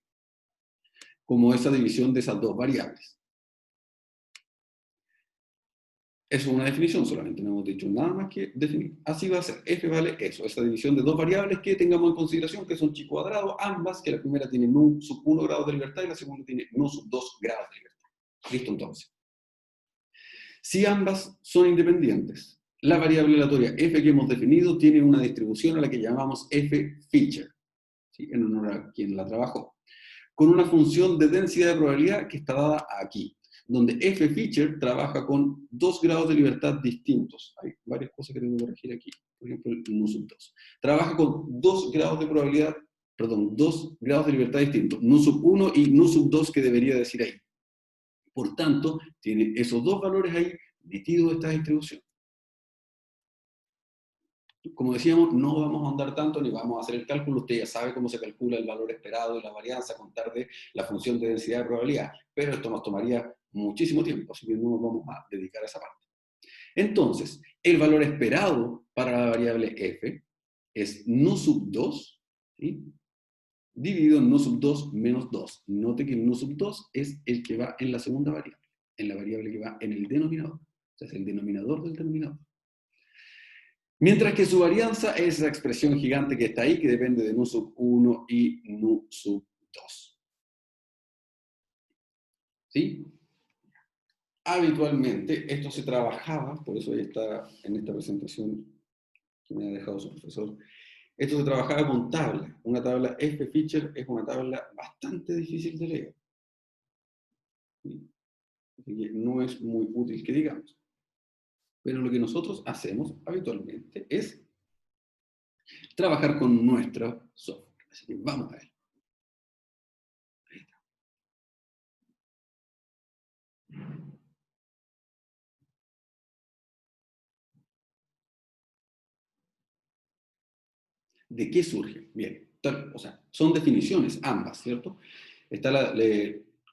como esa división de esas dos variables. Eso es una definición solamente, no hemos dicho nada más que definir. Así va a ser, f vale eso, esa división de dos variables que tengamos en consideración que son chi cuadrado, ambas, que la primera tiene nu sub 1 grado de libertad y la segunda tiene nu sub 2 grados de libertad. Listo, entonces. Si ambas son independientes, la variable aleatoria f que hemos definido tiene una distribución a la que llamamos f feature, ¿sí?, en honor a quien la trabajó, con una función de densidad de probabilidad que está dada aquí, donde f feature trabaja con 2 grados de libertad distintos. Hay varias cosas que tengo que corregir aquí, por ejemplo el nu sub 2. Trabaja con 2 grados de probabilidad, perdón, 2 grados de libertad distintos, nu sub 1 y nu sub 2 que debería decir ahí. Por tanto, tiene esos dos valores ahí metidos de esta distribución. Como decíamos, no vamos a ahondar tanto ni vamos a hacer el cálculo. Usted ya sabe cómo se calcula el valor esperado y la varianza a contar de la función de densidad de probabilidad. Pero esto nos tomaría muchísimo tiempo, así que no nos vamos a dedicar a esa parte. Entonces, el valor esperado para la variable f es nu sub 2, ¿sí? Dividido en nu sub 2 menos 2. Note que el nu sub 2 es el que va en la segunda variable, en la variable que va en el denominador. O sea, es el denominador del denominador. Mientras que su varianza es esa expresión gigante que está ahí, que depende de nu sub 1 y nu sub 2. ¿Sí? Habitualmente esto se trabajaba, por eso ahí está en esta presentación que me ha dejado su profesor, esto se trabajaba con tabla. Una tabla F-feature es una tabla bastante difícil de leer. ¿Sí? Así que no es muy útil que digamos. Pero lo que nosotros hacemos habitualmente es trabajar con nuestro software. Así que vamos a ver. ¿De qué surge? Bien, o sea, son definiciones ambas, ¿cierto? Está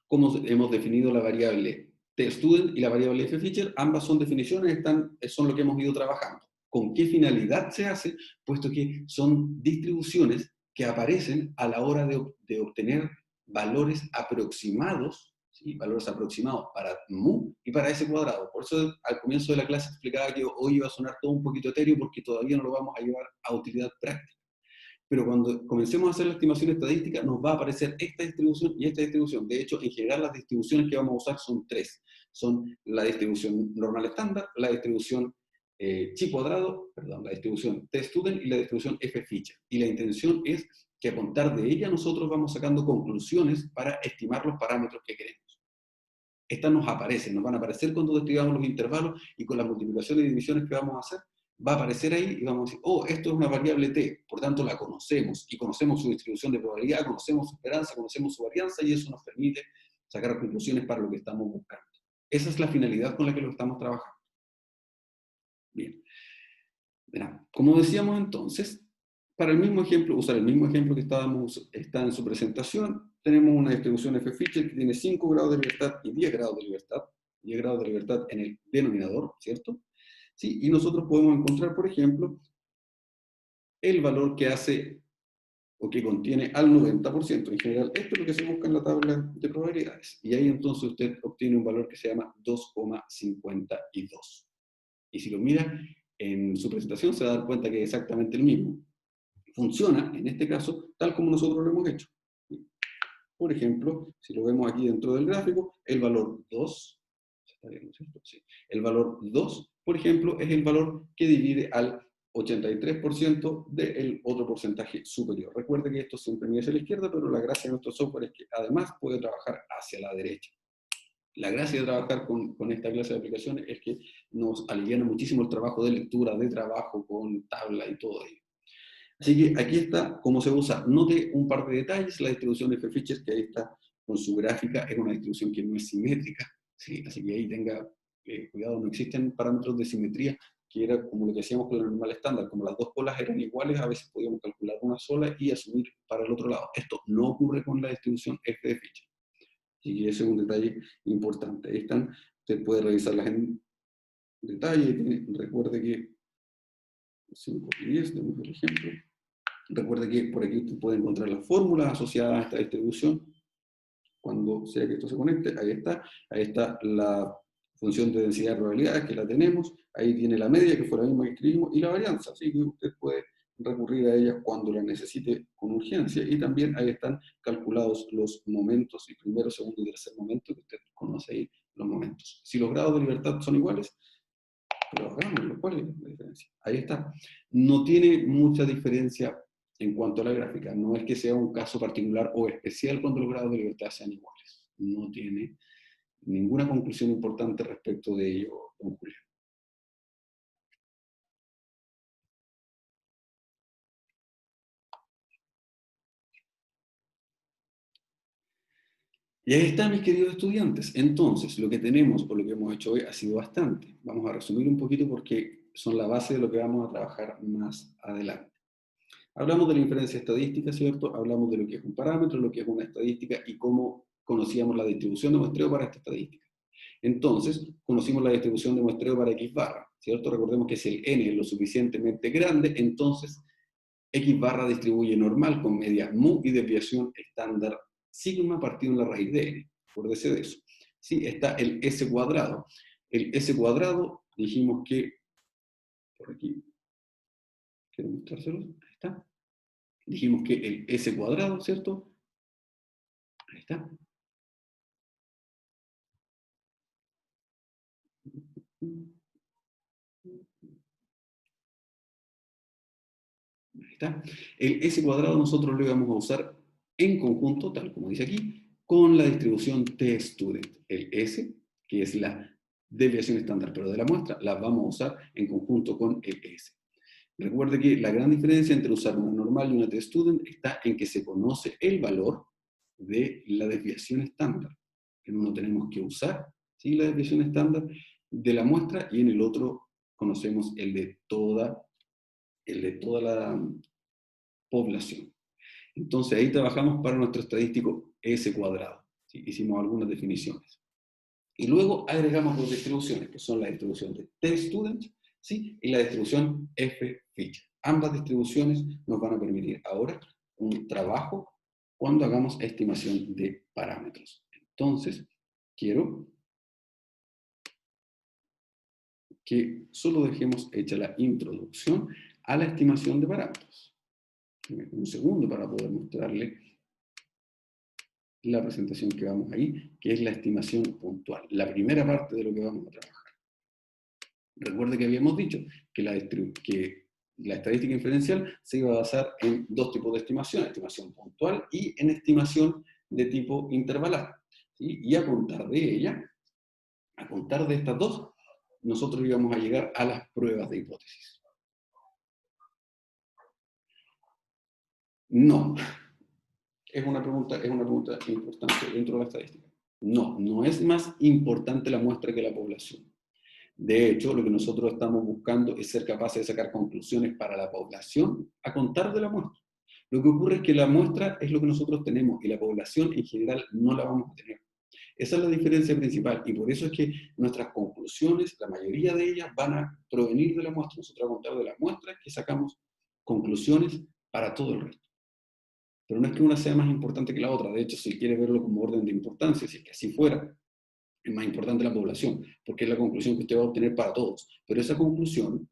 cómo hemos definido la variable tstudent y la variable ffeature, ambas son definiciones, son lo que hemos ido trabajando. ¿Con qué finalidad se hace? Puesto que son distribuciones que aparecen a la hora de obtener valores aproximados, ¿sí? Valores aproximados para mu y para s cuadrado. Por eso al comienzo de la clase explicaba que hoy iba a sonar todo un poquito etéreo porque todavía no lo vamos a llevar a utilidad práctica. Pero cuando comencemos a hacer la estimación estadística, nos va a aparecer esta distribución y esta distribución. De hecho, en general, las distribuciones que vamos a usar son tres. Son la distribución normal estándar, la distribución chi cuadrado, perdón, la distribución t-student y la distribución f-feature. Y la intención es que a contar de ella nosotros vamos sacando conclusiones para estimar los parámetros que queremos. Estas nos aparecen, nos van a aparecer cuando describamos los intervalos y con las multiplicaciones y divisiones que vamos a hacer, va a aparecer ahí y vamos a decir, oh, esto es una variable t, por tanto la conocemos y conocemos su distribución de probabilidad, conocemos su esperanza, conocemos su varianza y eso nos permite sacar conclusiones para lo que estamos buscando. Esa es la finalidad con la que lo estamos trabajando. Bien. Verán, como decíamos entonces, para el mismo ejemplo, usar el mismo ejemplo que está en su presentación, tenemos una distribución f-feature que tiene 5 grados de libertad y 10 grados de libertad. 10 grados de libertad en el denominador, ¿cierto? ¿Sí? Y nosotros podemos encontrar, por ejemplo, el valor que hace o que contiene al 90%. En general, esto es lo que se busca en la tabla de probabilidades. Y ahí entonces usted obtiene un valor que se llama 2,52. Y si lo mira en su presentación se va a dar cuenta que es exactamente el mismo. Funciona, en este caso, tal como nosotros lo hemos hecho. Por ejemplo, si lo vemos aquí dentro del gráfico, el valor 2, ¿está bien, no es cierto? Sí. El valor 2, por ejemplo, es el valor que divide al 83% del otro porcentaje superior. Recuerde que esto siempre mide hacia la izquierda, pero la gracia de nuestro software es que además puede trabajar hacia la derecha. La gracia de trabajar con esta clase de aplicaciones es que nos aliviana muchísimo el trabajo de lectura, de trabajo con tabla y todo ello. Así que aquí está cómo se usa. Note un par de detalles. La distribución de f-features, que ahí está con su gráfica, es una distribución que no es simétrica. ¿Sí? Así que ahí tenga cuidado, no existen parámetros de simetría, que era como lo que hacíamos con el normal estándar. Como las dos colas eran iguales, a veces podíamos calcular una sola y asumir para el otro lado. Esto no ocurre con la distribución f de feature. Así que ese es un detalle importante. Ahí están, usted puede revisarlas en detalle. Recuerde que 5 y 10, demos el ejemplo. Recuerde que por aquí usted puede encontrar las fórmulas asociadas a esta distribución. Cuando sea que esto se conecte, ahí está la función de densidad de probabilidades que la tenemos, ahí tiene la media que fue la misma que escribimos y la varianza, así que usted puede recurrir a ella cuando la necesite con urgencia y también ahí están calculados los momentos, y primero, segundo y tercer momento, que usted conoce ahí los momentos. Si los grados de libertad son iguales, pero hagámoslo, ¿cuál es la diferencia? Ahí está. No tiene mucha diferencia en cuanto a la gráfica. No es que sea un caso particular o especial cuando los grados de libertad sean iguales. No tiene ninguna conclusión importante respecto de ello, don Julio. Y ahí está, mis queridos estudiantes. Entonces, lo que tenemos o lo que hemos hecho hoy ha sido bastante. Vamos a resumir un poquito porque son la base de lo que vamos a trabajar más adelante. Hablamos de la inferencia estadística, ¿cierto? Hablamos de lo que es un parámetro, lo que es una estadística y cómo conocíamos la distribución de muestreo para esta estadística. Entonces, conocimos la distribución de muestreo para X barra, ¿cierto? Recordemos que si el n es lo suficientemente grande, entonces X barra distribuye normal con media mu y desviación estándar sigma partido en la raíz de n. Acuérdese de eso. ¿Sí? Está el S cuadrado. El S cuadrado, dijimos que, por aquí, quiero mostrárselo, ahí está. Dijimos que el S cuadrado, ¿cierto? Ahí está. Ahí está. El S cuadrado nosotros lo íbamos a usar en conjunto, tal como dice aquí, con la distribución T-student. El S, que es la desviación estándar, pero de la muestra, la vamos a usar en conjunto con el S. Recuerde que la gran diferencia entre usar una normal y una T-student está en que se conoce el valor de la desviación estándar. En uno tenemos que usar, ¿sí?, la desviación estándar de la muestra, y en el otro conocemos el de toda la población. Entonces ahí trabajamos para nuestro estadístico S cuadrado. ¿Sí? Hicimos algunas definiciones. Y luego agregamos dos distribuciones, que son la distribución de T-student, ¿sí?, y la distribución F-feature. Ambas distribuciones nos van a permitir ahora un trabajo cuando hagamos estimación de parámetros. Entonces, quiero que solo dejemos hecha la introducción a la estimación de parámetros. Un segundo para poder mostrarle la presentación que vamos ahí, que es la estimación puntual, la primera parte de lo que vamos a trabajar. Recuerde que habíamos dicho que la estadística inferencial se iba a basar en dos tipos de estimación puntual y en estimación de tipo intervalar. ¿Sí? Y a contar de estas dos, nosotros íbamos a llegar a las pruebas de hipótesis. No. Es una pregunta importante dentro de la estadística. No, no es más importante la muestra que la población. De hecho, lo que nosotros estamos buscando es ser capaces de sacar conclusiones para la población a contar de la muestra. Lo que ocurre es que la muestra es lo que nosotros tenemos y la población en general no la vamos a tener. Esa es la diferencia principal, y por eso es que nuestras conclusiones, la mayoría de ellas van a provenir de la muestra. Nosotros a contar de la muestra es que sacamos conclusiones para todo el resto. Pero no es que una sea más importante que la otra. De hecho, si quiere verlo como orden de importancia, si es que así fuera, es más importante la población, porque es la conclusión que usted va a obtener para todos. Pero esa conclusión,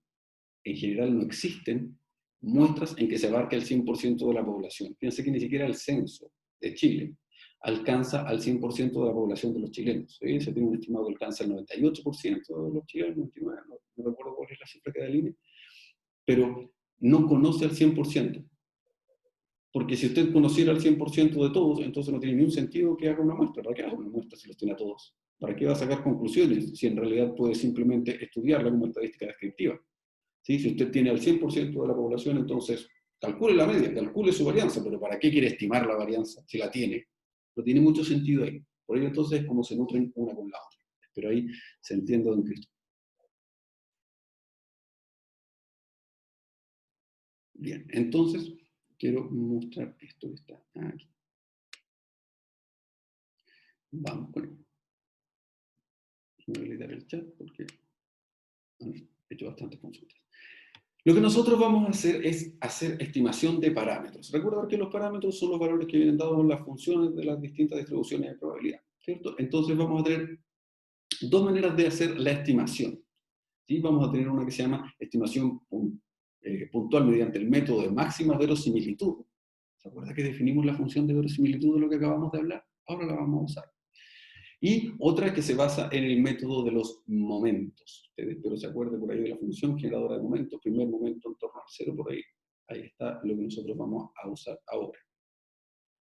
en general, no existen muestras en que se abarque el 100% de la población. Fíjense que ni siquiera el censo de Chile alcanza al 100% de la población de los chilenos. ¿Sí? Se tiene un estimado que alcanza el 98% de los chilenos, 99, no recuerdo cuál es la cifra que da el INE, pero no conoce al 100%. Porque si usted conociera al 100% de todos, entonces no tiene ningún sentido que haga una muestra. ¿Para qué haga una muestra si los tiene a todos? ¿Para qué va a sacar conclusiones si en realidad puede simplemente estudiarla como estadística descriptiva? ¿Sí? Si usted tiene al 100% de la población, entonces calcule la media, calcule su varianza, pero ¿para qué quiere estimar la varianza si la tiene? No tiene mucho sentido ahí. Por ello entonces es como se nutren una con la otra. Pero ahí se entiende, don Cristo. Bien, entonces quiero mostrar esto que está aquí. Vamos con ello. Voy a editar el chat porque he hecho bastantes consultas. Lo que nosotros vamos a hacer es hacer estimación de parámetros. Recuerda que los parámetros son los valores que vienen dados en las funciones de las distintas distribuciones de probabilidad, ¿cierto? Entonces vamos a tener dos maneras de hacer la estimación. ¿Sí? Vamos a tener una que se llama estimación puntual mediante el método de máxima verosimilitud. ¿Se acuerda que definimos la función de verosimilitud de lo que acabamos de hablar? Ahora la vamos a usar. Y otra que se basa en el método de los momentos. Ustedes espero se acuerden por ahí de la función generadora de momentos, primer momento en torno al cero, por ahí. Ahí está lo que nosotros vamos a usar ahora.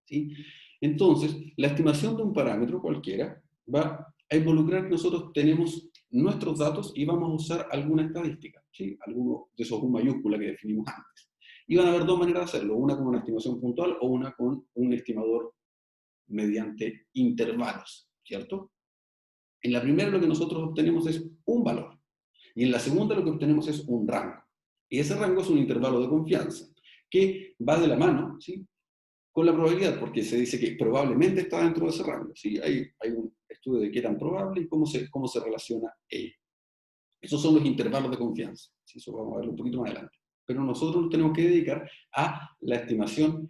¿Sí? Entonces, la estimación de un parámetro cualquiera va a involucrar que nosotros tenemos nuestros datos y vamos a usar alguna estadística, ¿sí? Alguno de esos U mayúscula que definimos antes. Y van a haber dos maneras de hacerlo, una con una estimación puntual o una con un estimador mediante intervalos, ¿cierto? En la primera lo que nosotros obtenemos es un valor, y en la segunda lo que obtenemos es un rango. Y ese rango es un intervalo de confianza, que va de la mano, ¿sí?, con la probabilidad, porque se dice que probablemente está dentro de ese rango. ¿Sí? Hay un estudio de qué tan probable y cómo se relaciona ello. Esos son los intervalos de confianza. ¿Sí? Eso vamos a verlo un poquito más adelante. Pero nosotros nos tenemos que dedicar a la estimación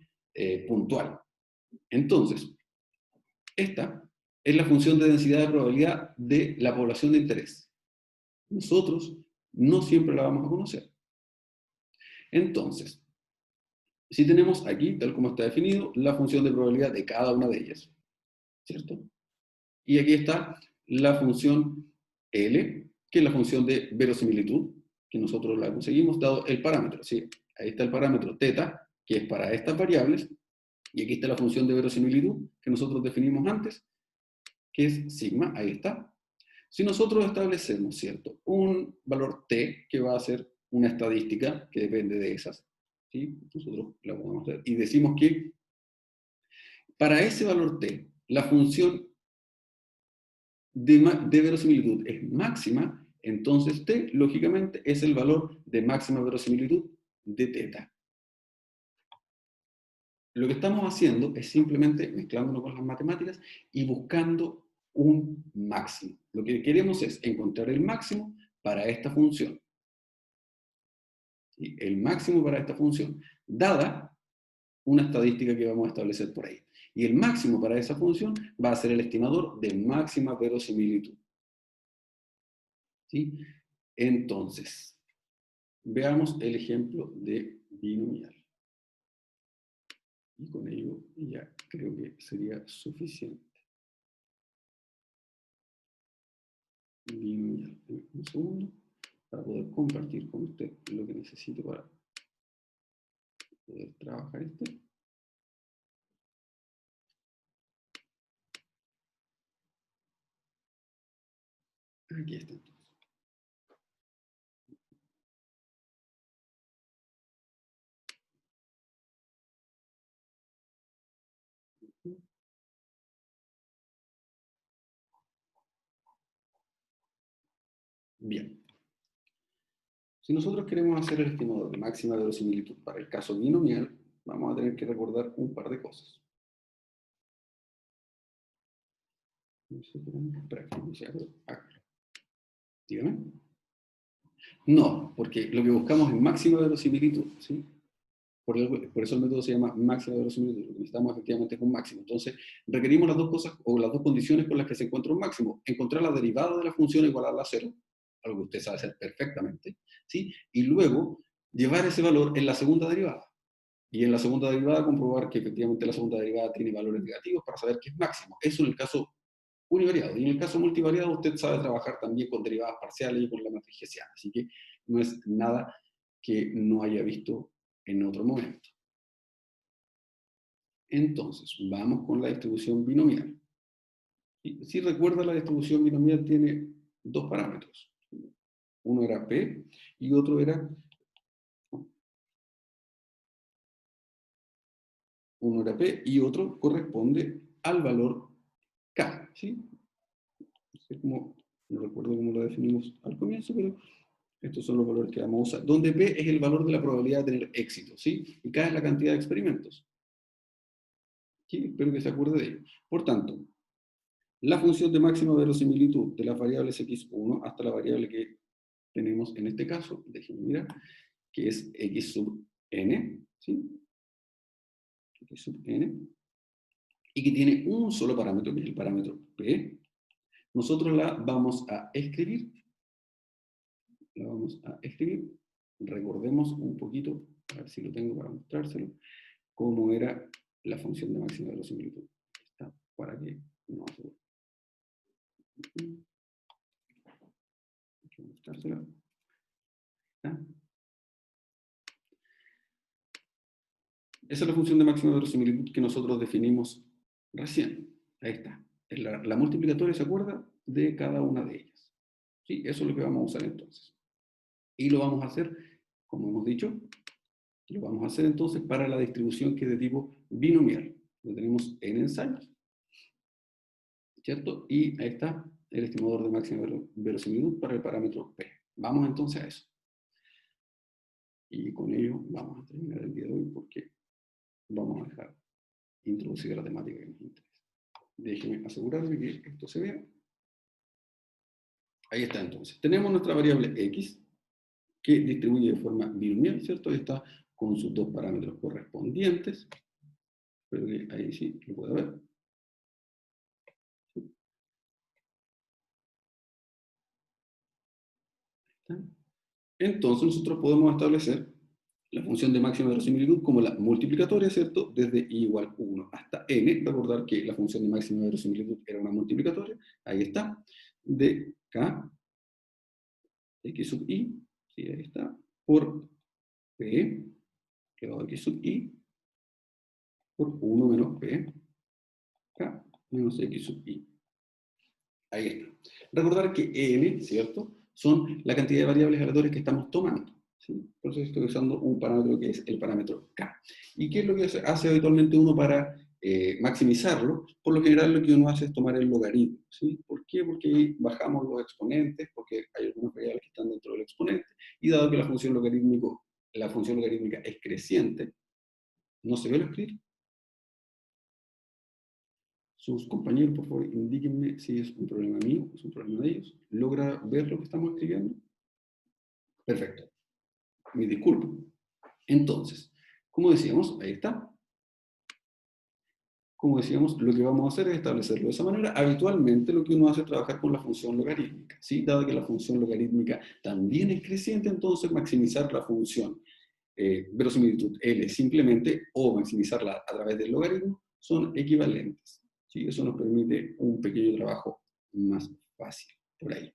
puntual. Entonces, esta es la función de densidad de probabilidad de la población de interés. Nosotros no siempre la vamos a conocer. Entonces, si tenemos aquí, tal como está definido, la función de probabilidad de cada una de ellas, ¿cierto? Y aquí está la función L, que es la función de verosimilitud, que nosotros la conseguimos dado el parámetro, ¿sí? Ahí está el parámetro θ, que es para estas variables, y aquí está la función de verosimilitud, que nosotros definimos antes, que es sigma, ahí está. Si nosotros establecemos, ¿cierto?, un valor t, que va a ser una estadística que depende de esas, ¿sí? Nosotros la podemos hacer, y decimos que para ese valor t, la función de verosimilitud es máxima, entonces t, lógicamente, es el valor de máxima verosimilitud de θ. Lo que estamos haciendo es simplemente mezclándonos con las matemáticas y buscando un máximo. Lo que queremos es encontrar el máximo para esta función. ¿Sí? El máximo para esta función, dada una estadística que vamos a establecer por ahí. Y el máximo para esa función va a ser el estimador de máxima verosimilitud. ¿Sí? Entonces, veamos el ejemplo de binomial. Y con ello ya creo que sería suficiente. Binomial. Un segundo, para poder compartir con usted lo que necesito para poder trabajar esto. Aquí está. Bien. Si nosotros queremos hacer el estimador de máxima verosimilitud para el caso binomial, vamos a tener que recordar un par de cosas. Dígame. No, porque lo que buscamos es máxima verosimilitud, ¿sí? Por eso el método se llama máxima verosimilitud. Lo que necesitamos efectivamente es un máximo. Entonces, requerimos las dos cosas o las dos condiciones con las que se encuentra un máximo. Encontrar la derivada de la función igualarla a cero, algo que usted sabe hacer perfectamente, ¿sí? Y luego, llevar ese valor en la segunda derivada. Y en la segunda derivada comprobar que efectivamente la segunda derivada tiene valores negativos para saber que es máximo. Eso en el caso univariado. Y en el caso multivariado usted sabe trabajar también con derivadas parciales y con la matriz hessiana. Así que no es nada que no haya visto en otro momento. Entonces, vamos con la distribución binomial. Si recuerda, la distribución binomial tiene dos parámetros. Uno era P y otro era P y otro corresponde al valor K. ¿Sí? No recuerdo cómo lo definimos al comienzo, pero estos son los valores que vamos a usar. Donde P es el valor de la probabilidad de tener éxito, ¿sí? Y K es la cantidad de experimentos. ¿Sí? Espero que se acuerde de ello. Por tanto, la función de máxima verosimilitud de las variables x1 hasta la variable que tenemos en este caso, déjenme mirar, que es x sub n, ¿sí? X sub n, y que tiene un solo parámetro, que es el parámetro P, nosotros la vamos a escribir. Recordemos un poquito, a ver si lo tengo para mostrárselo, cómo era la función de máxima verosimilitud. Está para que no se... Hay que mostrárselo. ¿Está? Esa es la función de máxima verosimilitud que nosotros definimos recién. Ahí está. Es la multiplicatoria, ¿se acuerda? De cada una de ellas. ¿Sí? Eso es lo que vamos a usar entonces. Y lo vamos a hacer, como hemos dicho, lo vamos a hacer entonces para la distribución que es de tipo binomial. Lo tenemos en ensayos, ¿cierto? Y ahí está el estimador de máxima verosimilitud para el parámetro P. Vamos entonces a eso. Y con ello vamos a terminar el día de hoy porque vamos a dejar introducida la temática que nos interesa. Déjenme asegurarme que esto se vea. Ahí está entonces. Tenemos nuestra variable x, que distribuye de forma binomial, ¿cierto? Ahí está con sus dos parámetros correspondientes. Espero que ahí sí lo pueda ver. Entonces nosotros podemos establecer la función de máxima verosimilitud como la multiplicatoria, ¿cierto? Desde i igual 1 hasta n. Recordar que la función de máxima verosimilitud era una multiplicatoria. Ahí está. De k, x sub i, sí, ahí está, por p, elevado a x sub i, por 1 menos p, k, menos x sub i. Ahí está. Recordar que n, ¿cierto?, son la cantidad de variables aleatorias que estamos tomando. ¿Sí? Entonces estoy usando un parámetro que es el parámetro k. ¿Y qué es lo que hace habitualmente uno para maximizarlo? Por lo general lo que uno hace es tomar el logaritmo. ¿Sí? ¿Por qué? Porque bajamos los exponentes, porque hay algunas variables que están dentro del exponente, y dado que la función logarítmica es creciente, ¿no se ve lo escrito? Sus compañeros, por favor, indíquenme si es un problema mío, es un problema de ellos. ¿Logra ver lo que estamos escribiendo? Perfecto. Me disculpo. Entonces, como decíamos, ahí está. Como decíamos, lo que vamos a hacer es establecerlo de esa manera. Habitualmente lo que uno hace es trabajar con la función logarítmica. ¿Sí? Dado que la función logarítmica también es creciente, entonces maximizar la función verosimilitud L simplemente o maximizarla a través del logaritmo son equivalentes. ¿Sí? Eso nos permite un pequeño trabajo más fácil por ahí.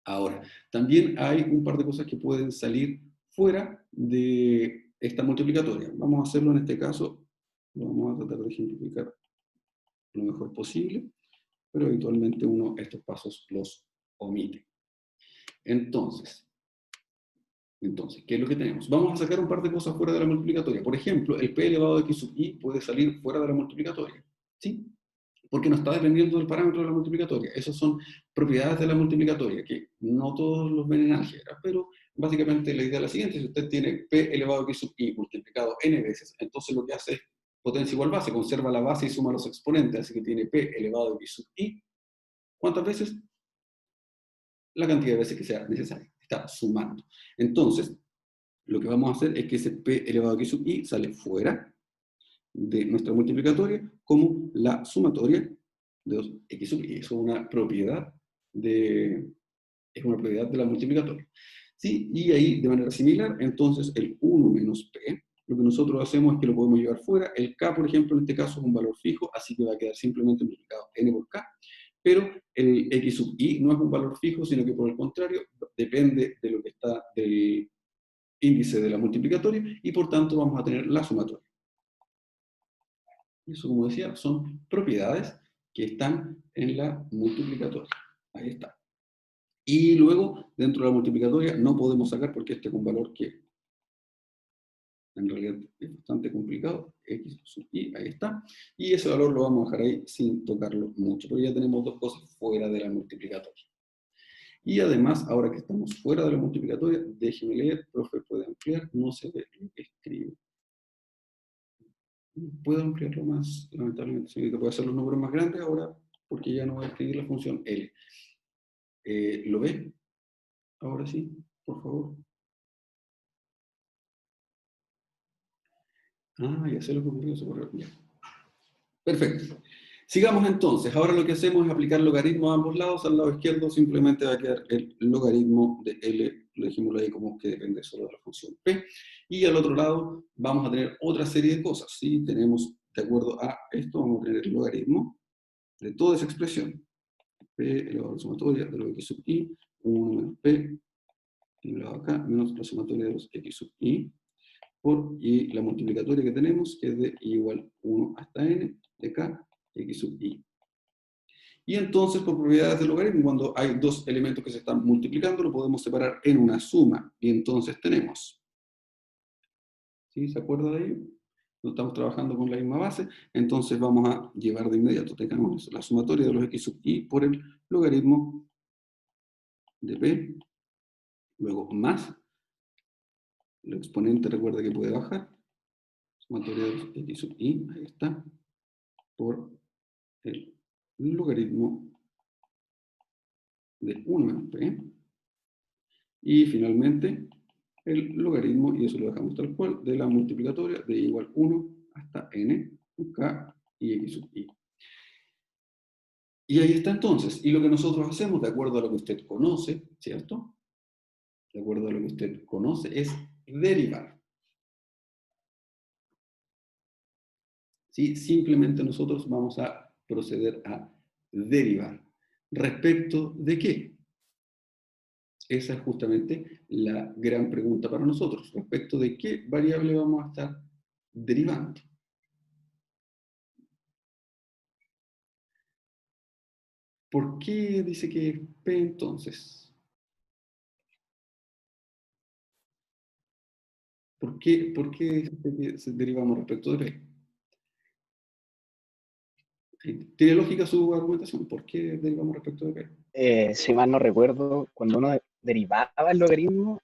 Ahora, también hay un par de cosas que pueden salir fuera de esta multiplicatoria. Vamos a hacerlo en este caso, lo vamos a tratar de ejemplificar lo mejor posible, pero habitualmente uno estos pasos los omite. Entonces, ¿qué es lo que tenemos? Vamos a sacar un par de cosas fuera de la multiplicatoria. Por ejemplo, el p elevado a x sub i puede salir fuera de la multiplicatoria. ¿Sí? Porque no está dependiendo del parámetro de la multiplicatoria. Esas son propiedades de la multiplicatoria, que no todos los ven en álgebra, pero básicamente la idea es la siguiente: si usted tiene p elevado a x sub i multiplicado n veces, entonces lo que hace es potencia igual base, conserva la base y suma los exponentes, así que tiene p elevado a x sub i. ¿Cuántas veces? La cantidad de veces que sea necesaria. Está sumando. Entonces, lo que vamos a hacer es que ese p elevado a x sub i sale fuera de nuestra multiplicatoria como la sumatoria de 2x sub i. Eso es una propiedad de la multiplicatoria. ¿Sí? Y ahí, de manera similar, entonces el 1 menos p, lo que nosotros hacemos es que lo podemos llevar fuera. El k, por ejemplo, en este caso es un valor fijo, así que va a quedar simplemente multiplicado n por k. Pero el x sub i no es un valor fijo, sino que por el contrario, depende de lo que está del índice de la multiplicatoria, y por tanto vamos a tener la sumatoria. Eso, como decía, son propiedades que están en la multiplicatoria. Ahí está. Y luego, dentro de la multiplicatoria, no podemos sacar, porque este es un valor que en realidad es bastante complicado, x sub i, ahí está. Y ese valor lo vamos a dejar ahí sin tocarlo mucho, porque ya tenemos dos cosas fuera de la multiplicatoria. Y además, ahora que estamos fuera de la multiplicatoria, déjeme leer, profe, puede ampliar, no se ve lo que escribe. Puedo ampliarlo más, lamentablemente, señorita. Puedo hacer los números más grandes ahora, porque ya no voy a escribir la función L. ¿Lo ve? Ahora sí, por favor. Ah, ya sé lo que ocurrió, se borró. Ya. Perfecto. Sigamos entonces. Ahora lo que hacemos es aplicar logaritmo a ambos lados. Al lado izquierdo simplemente va a quedar el logaritmo de L, lo dijimos ahí como que depende solo de la función P. Y al otro lado vamos a tener otra serie de cosas. ¿Sí? Tenemos, de acuerdo a esto, vamos a tener el logaritmo de toda esa expresión. P elevado a la sumatoria de los x sub i, 1 menos p, elevado acá, menos la sumatoria de los x sub i, y la multiplicatoria que tenemos, que es de i igual 1 hasta n, de k, x sub i. Y entonces, por propiedades del logaritmo, cuando hay dos elementos que se están multiplicando, lo podemos separar en una suma. Y entonces tenemos, ¿sí? ¿Se acuerda de ello? No estamos trabajando con la misma base, entonces vamos a llevar de inmediato, tengamos la sumatoria de los x sub i por el logaritmo de p, luego más, el exponente recuerda que puede bajar, sumatoria de los x sub i, ahí está, por el logaritmo de 1 menos p, y finalmente el logaritmo, y eso lo dejamos tal cual, de la multiplicatoria de igual 1 hasta n, k y x sub i. Y ahí está entonces, y lo que nosotros hacemos, de acuerdo a lo que usted conoce, ¿cierto? De acuerdo a lo que usted conoce, es derivar. ¿Sí? Simplemente nosotros vamos a proceder a derivar. ¿Respecto de qué? Esa es justamente la gran pregunta para nosotros. ¿Respecto de qué variable vamos a estar derivando? ¿Por qué dice que es P entonces? ¿Por qué dice que derivamos respecto de P? ¿Tiene lógica su argumentación? ¿Por qué derivamos respecto de P? Si mal no recuerdo, cuando uno derivaba el logaritmo,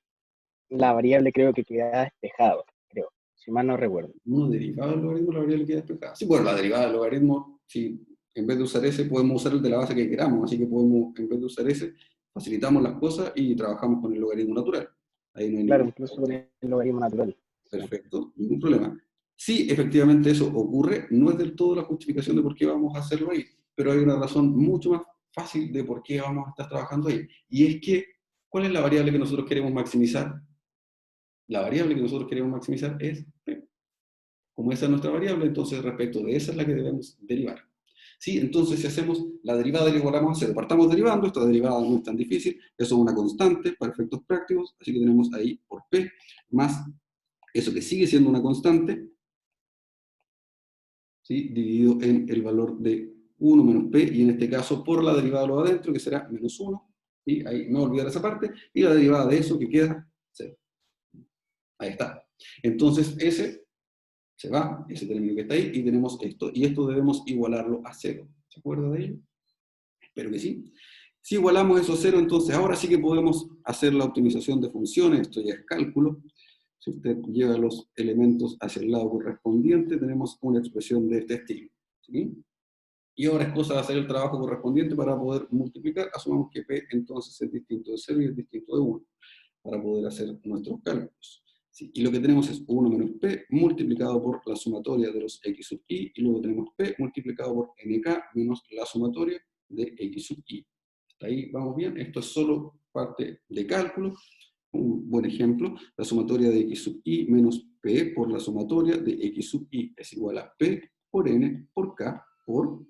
la variable creo que quedaba despejado, creo, si mal no recuerdo. Uno derivado del logaritmo, la variable queda despejada. Sí, bueno, la derivada del logaritmo, si en vez de usar ese, podemos usar el de la base que queramos, así que podemos, en vez de usar ese, facilitamos las cosas y trabajamos con el logaritmo natural. Ahí no hay Claro, ningún incluso con el logaritmo natural. perfecto, ningún problema. Si efectivamente eso ocurre, no es del todo la justificación de por qué vamos a hacerlo ahí, pero hay una razón mucho más fácil de por qué vamos a estar trabajando ahí. Y es que, ¿cuál es la variable que nosotros queremos maximizar? La variable que nosotros queremos maximizar es P. Como esa es nuestra variable, entonces respecto de esa es la que debemos derivar. ¿Sí? Entonces, si hacemos la derivada la igualamos a 0, partamos derivando, esta derivada no es tan difícil, eso es una constante para efectos prácticos, así que tenemos ahí por P, más eso que sigue siendo una constante, ¿sí? Dividido en el valor de 1 menos P, y en este caso por la derivada de lo de adentro, que será menos 1, ¿sí? Ahí no olvidar esa parte, y la derivada de eso que queda, 0. Ahí está. Entonces, ese se va, ese término que está ahí, y tenemos esto, y esto debemos igualarlo a 0. ¿Se acuerda de ello? Espero que sí. Si igualamos eso a 0, entonces ahora sí que podemos hacer la optimización de funciones, esto ya es cálculo. Si usted lleva los elementos hacia el lado correspondiente, tenemos una expresión de este estilo. ¿Sí? Y ahora es cosa de hacer el trabajo correspondiente para poder multiplicar. Asumamos que P entonces es distinto de 0 y es distinto de 1, para poder hacer nuestros cálculos. Sí, y lo que tenemos es 1 menos P multiplicado por la sumatoria de los X sub I, y luego tenemos P multiplicado por NK menos la sumatoria de X sub I. Hasta ahí vamos bien. Esto es solo parte de cálculo. Un buen ejemplo, la sumatoria de X sub I menos P por la sumatoria de X sub I es igual a P por N por K por,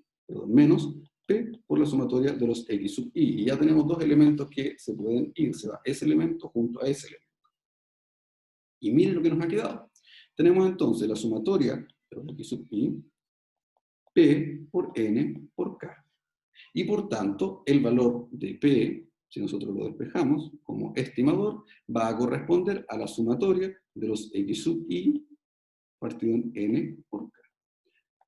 menos P por la sumatoria de los X sub I. Y ya tenemos dos elementos que se pueden ir. Se va ese elemento junto a ese elemento. Y miren lo que nos ha quedado. Tenemos entonces la sumatoria de los X sub I, P por N por K. Y por tanto, el valor de P, si nosotros lo despejamos como estimador, va a corresponder a la sumatoria de los X sub I partido en N por K.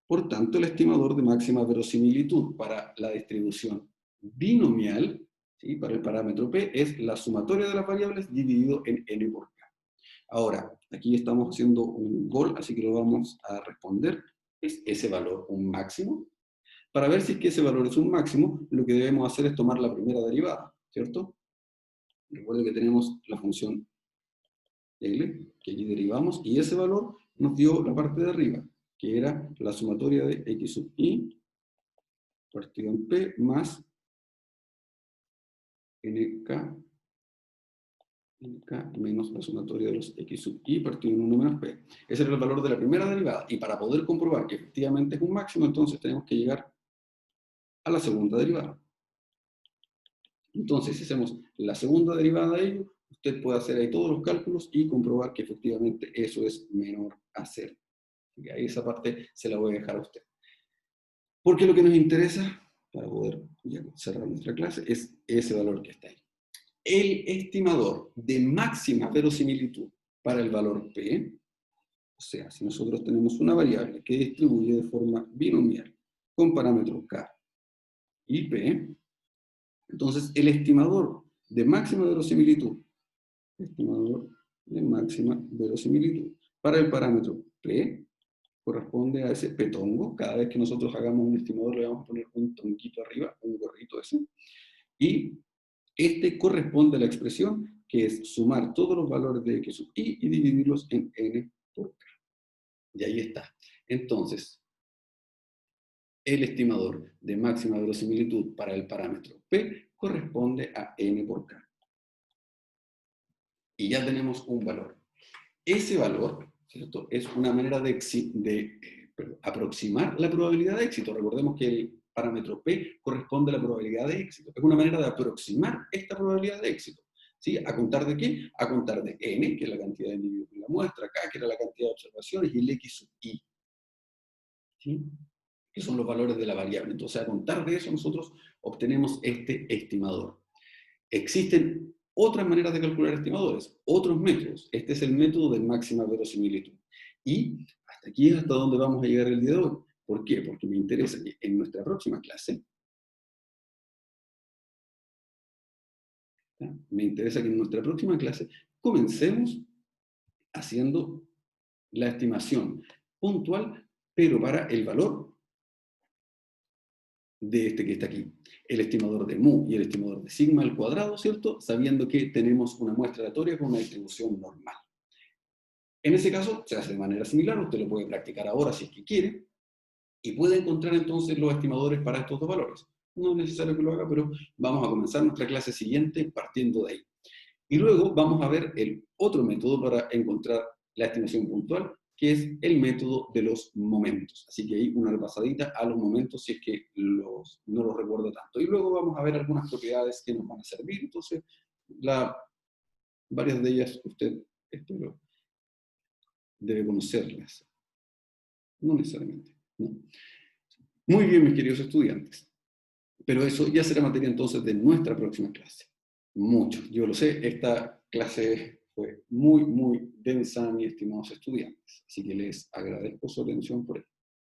Por tanto, el estimador de máxima verosimilitud para la distribución binomial, ¿sí?, para el parámetro P, es la sumatoria de las variables dividido en N por K. Ahora, aquí estamos haciendo un gol, así que lo vamos a responder. ¿Es ese valor un máximo? Para ver si es que ese valor es un máximo, lo que debemos hacer es tomar la primera derivada, ¿cierto? Recuerden que tenemos la función L, que aquí derivamos, y ese valor nos dio la parte de arriba, que era la sumatoria de X sub I partido en P más NK menos la sumatoria de los X sub I partido en 1 menos P. Ese era el valor de la primera derivada, y para poder comprobar que efectivamente es un máximo, entonces tenemos que llegar a la segunda derivada. Entonces, si hacemos la segunda derivada de ello, usted puede hacer ahí todos los cálculos y comprobar que efectivamente eso es menor a 0. Y ahí esa parte se la voy a dejar a usted. Porque lo que nos interesa, para poder ya cerrar nuestra clase, es ese valor que está ahí. El estimador de máxima verosimilitud para el valor P, o sea, si nosotros tenemos una variable que distribuye de forma binomial con parámetros K y P, entonces el estimador de máxima verosimilitud para el parámetro P corresponde a ese petongo. Cada vez que nosotros hagamos un estimador le vamos a poner un tonguito arriba, un gorrito ese. Y este corresponde a la expresión que es sumar todos los valores de x sub i y dividirlos en n por k. Y ahí está. Entonces, el estimador de máxima verosimilitud para el parámetro P corresponde a n por k. Y ya tenemos un valor. Ese valor, ¿cierto?, es una manera de aproximar la probabilidad de éxito. Recordemos que el parámetro P corresponde a la probabilidad de éxito. Es una manera de aproximar esta probabilidad de éxito. ¿Sí? ¿A contar de qué? A contar de n, que es la cantidad de individuos de la muestra, k, que era la cantidad de observaciones, y el x sub i, ¿sí?, que son los valores de la variable. Entonces, a contar de eso, nosotros obtenemos este estimador. Existen otras maneras de calcular estimadores, otros métodos. Este es el método de máxima verosimilitud. Y hasta aquí es hasta donde vamos a llegar el día de hoy. ¿Por qué? Porque me interesa que en nuestra próxima clase, comencemos haciendo la estimación puntual, pero para el valor de este que está aquí, el estimador de mu y el estimador de sigma al cuadrado, ¿cierto? Sabiendo que tenemos una muestra aleatoria con una distribución normal. En ese caso, se hace de manera similar, usted lo puede practicar ahora si es que quiere, y puede encontrar entonces los estimadores para estos dos valores. No es necesario que lo haga, pero vamos a comenzar nuestra clase siguiente partiendo de ahí. Y luego vamos a ver el otro método para encontrar la estimación puntual, que es el método de los momentos. Así que ahí una repasadita a los momentos si es que no los recuerdo tanto. Y luego vamos a ver algunas propiedades que nos van a servir. Entonces, varias de ellas usted espero debe conocerlas. No necesariamente, no. Muy bien, mis queridos estudiantes. Pero eso ya será materia entonces de nuestra próxima clase. Mucho, yo lo sé, esta clase fue muy, muy densa, mis estimados estudiantes. Así que les agradezco su atención por ello.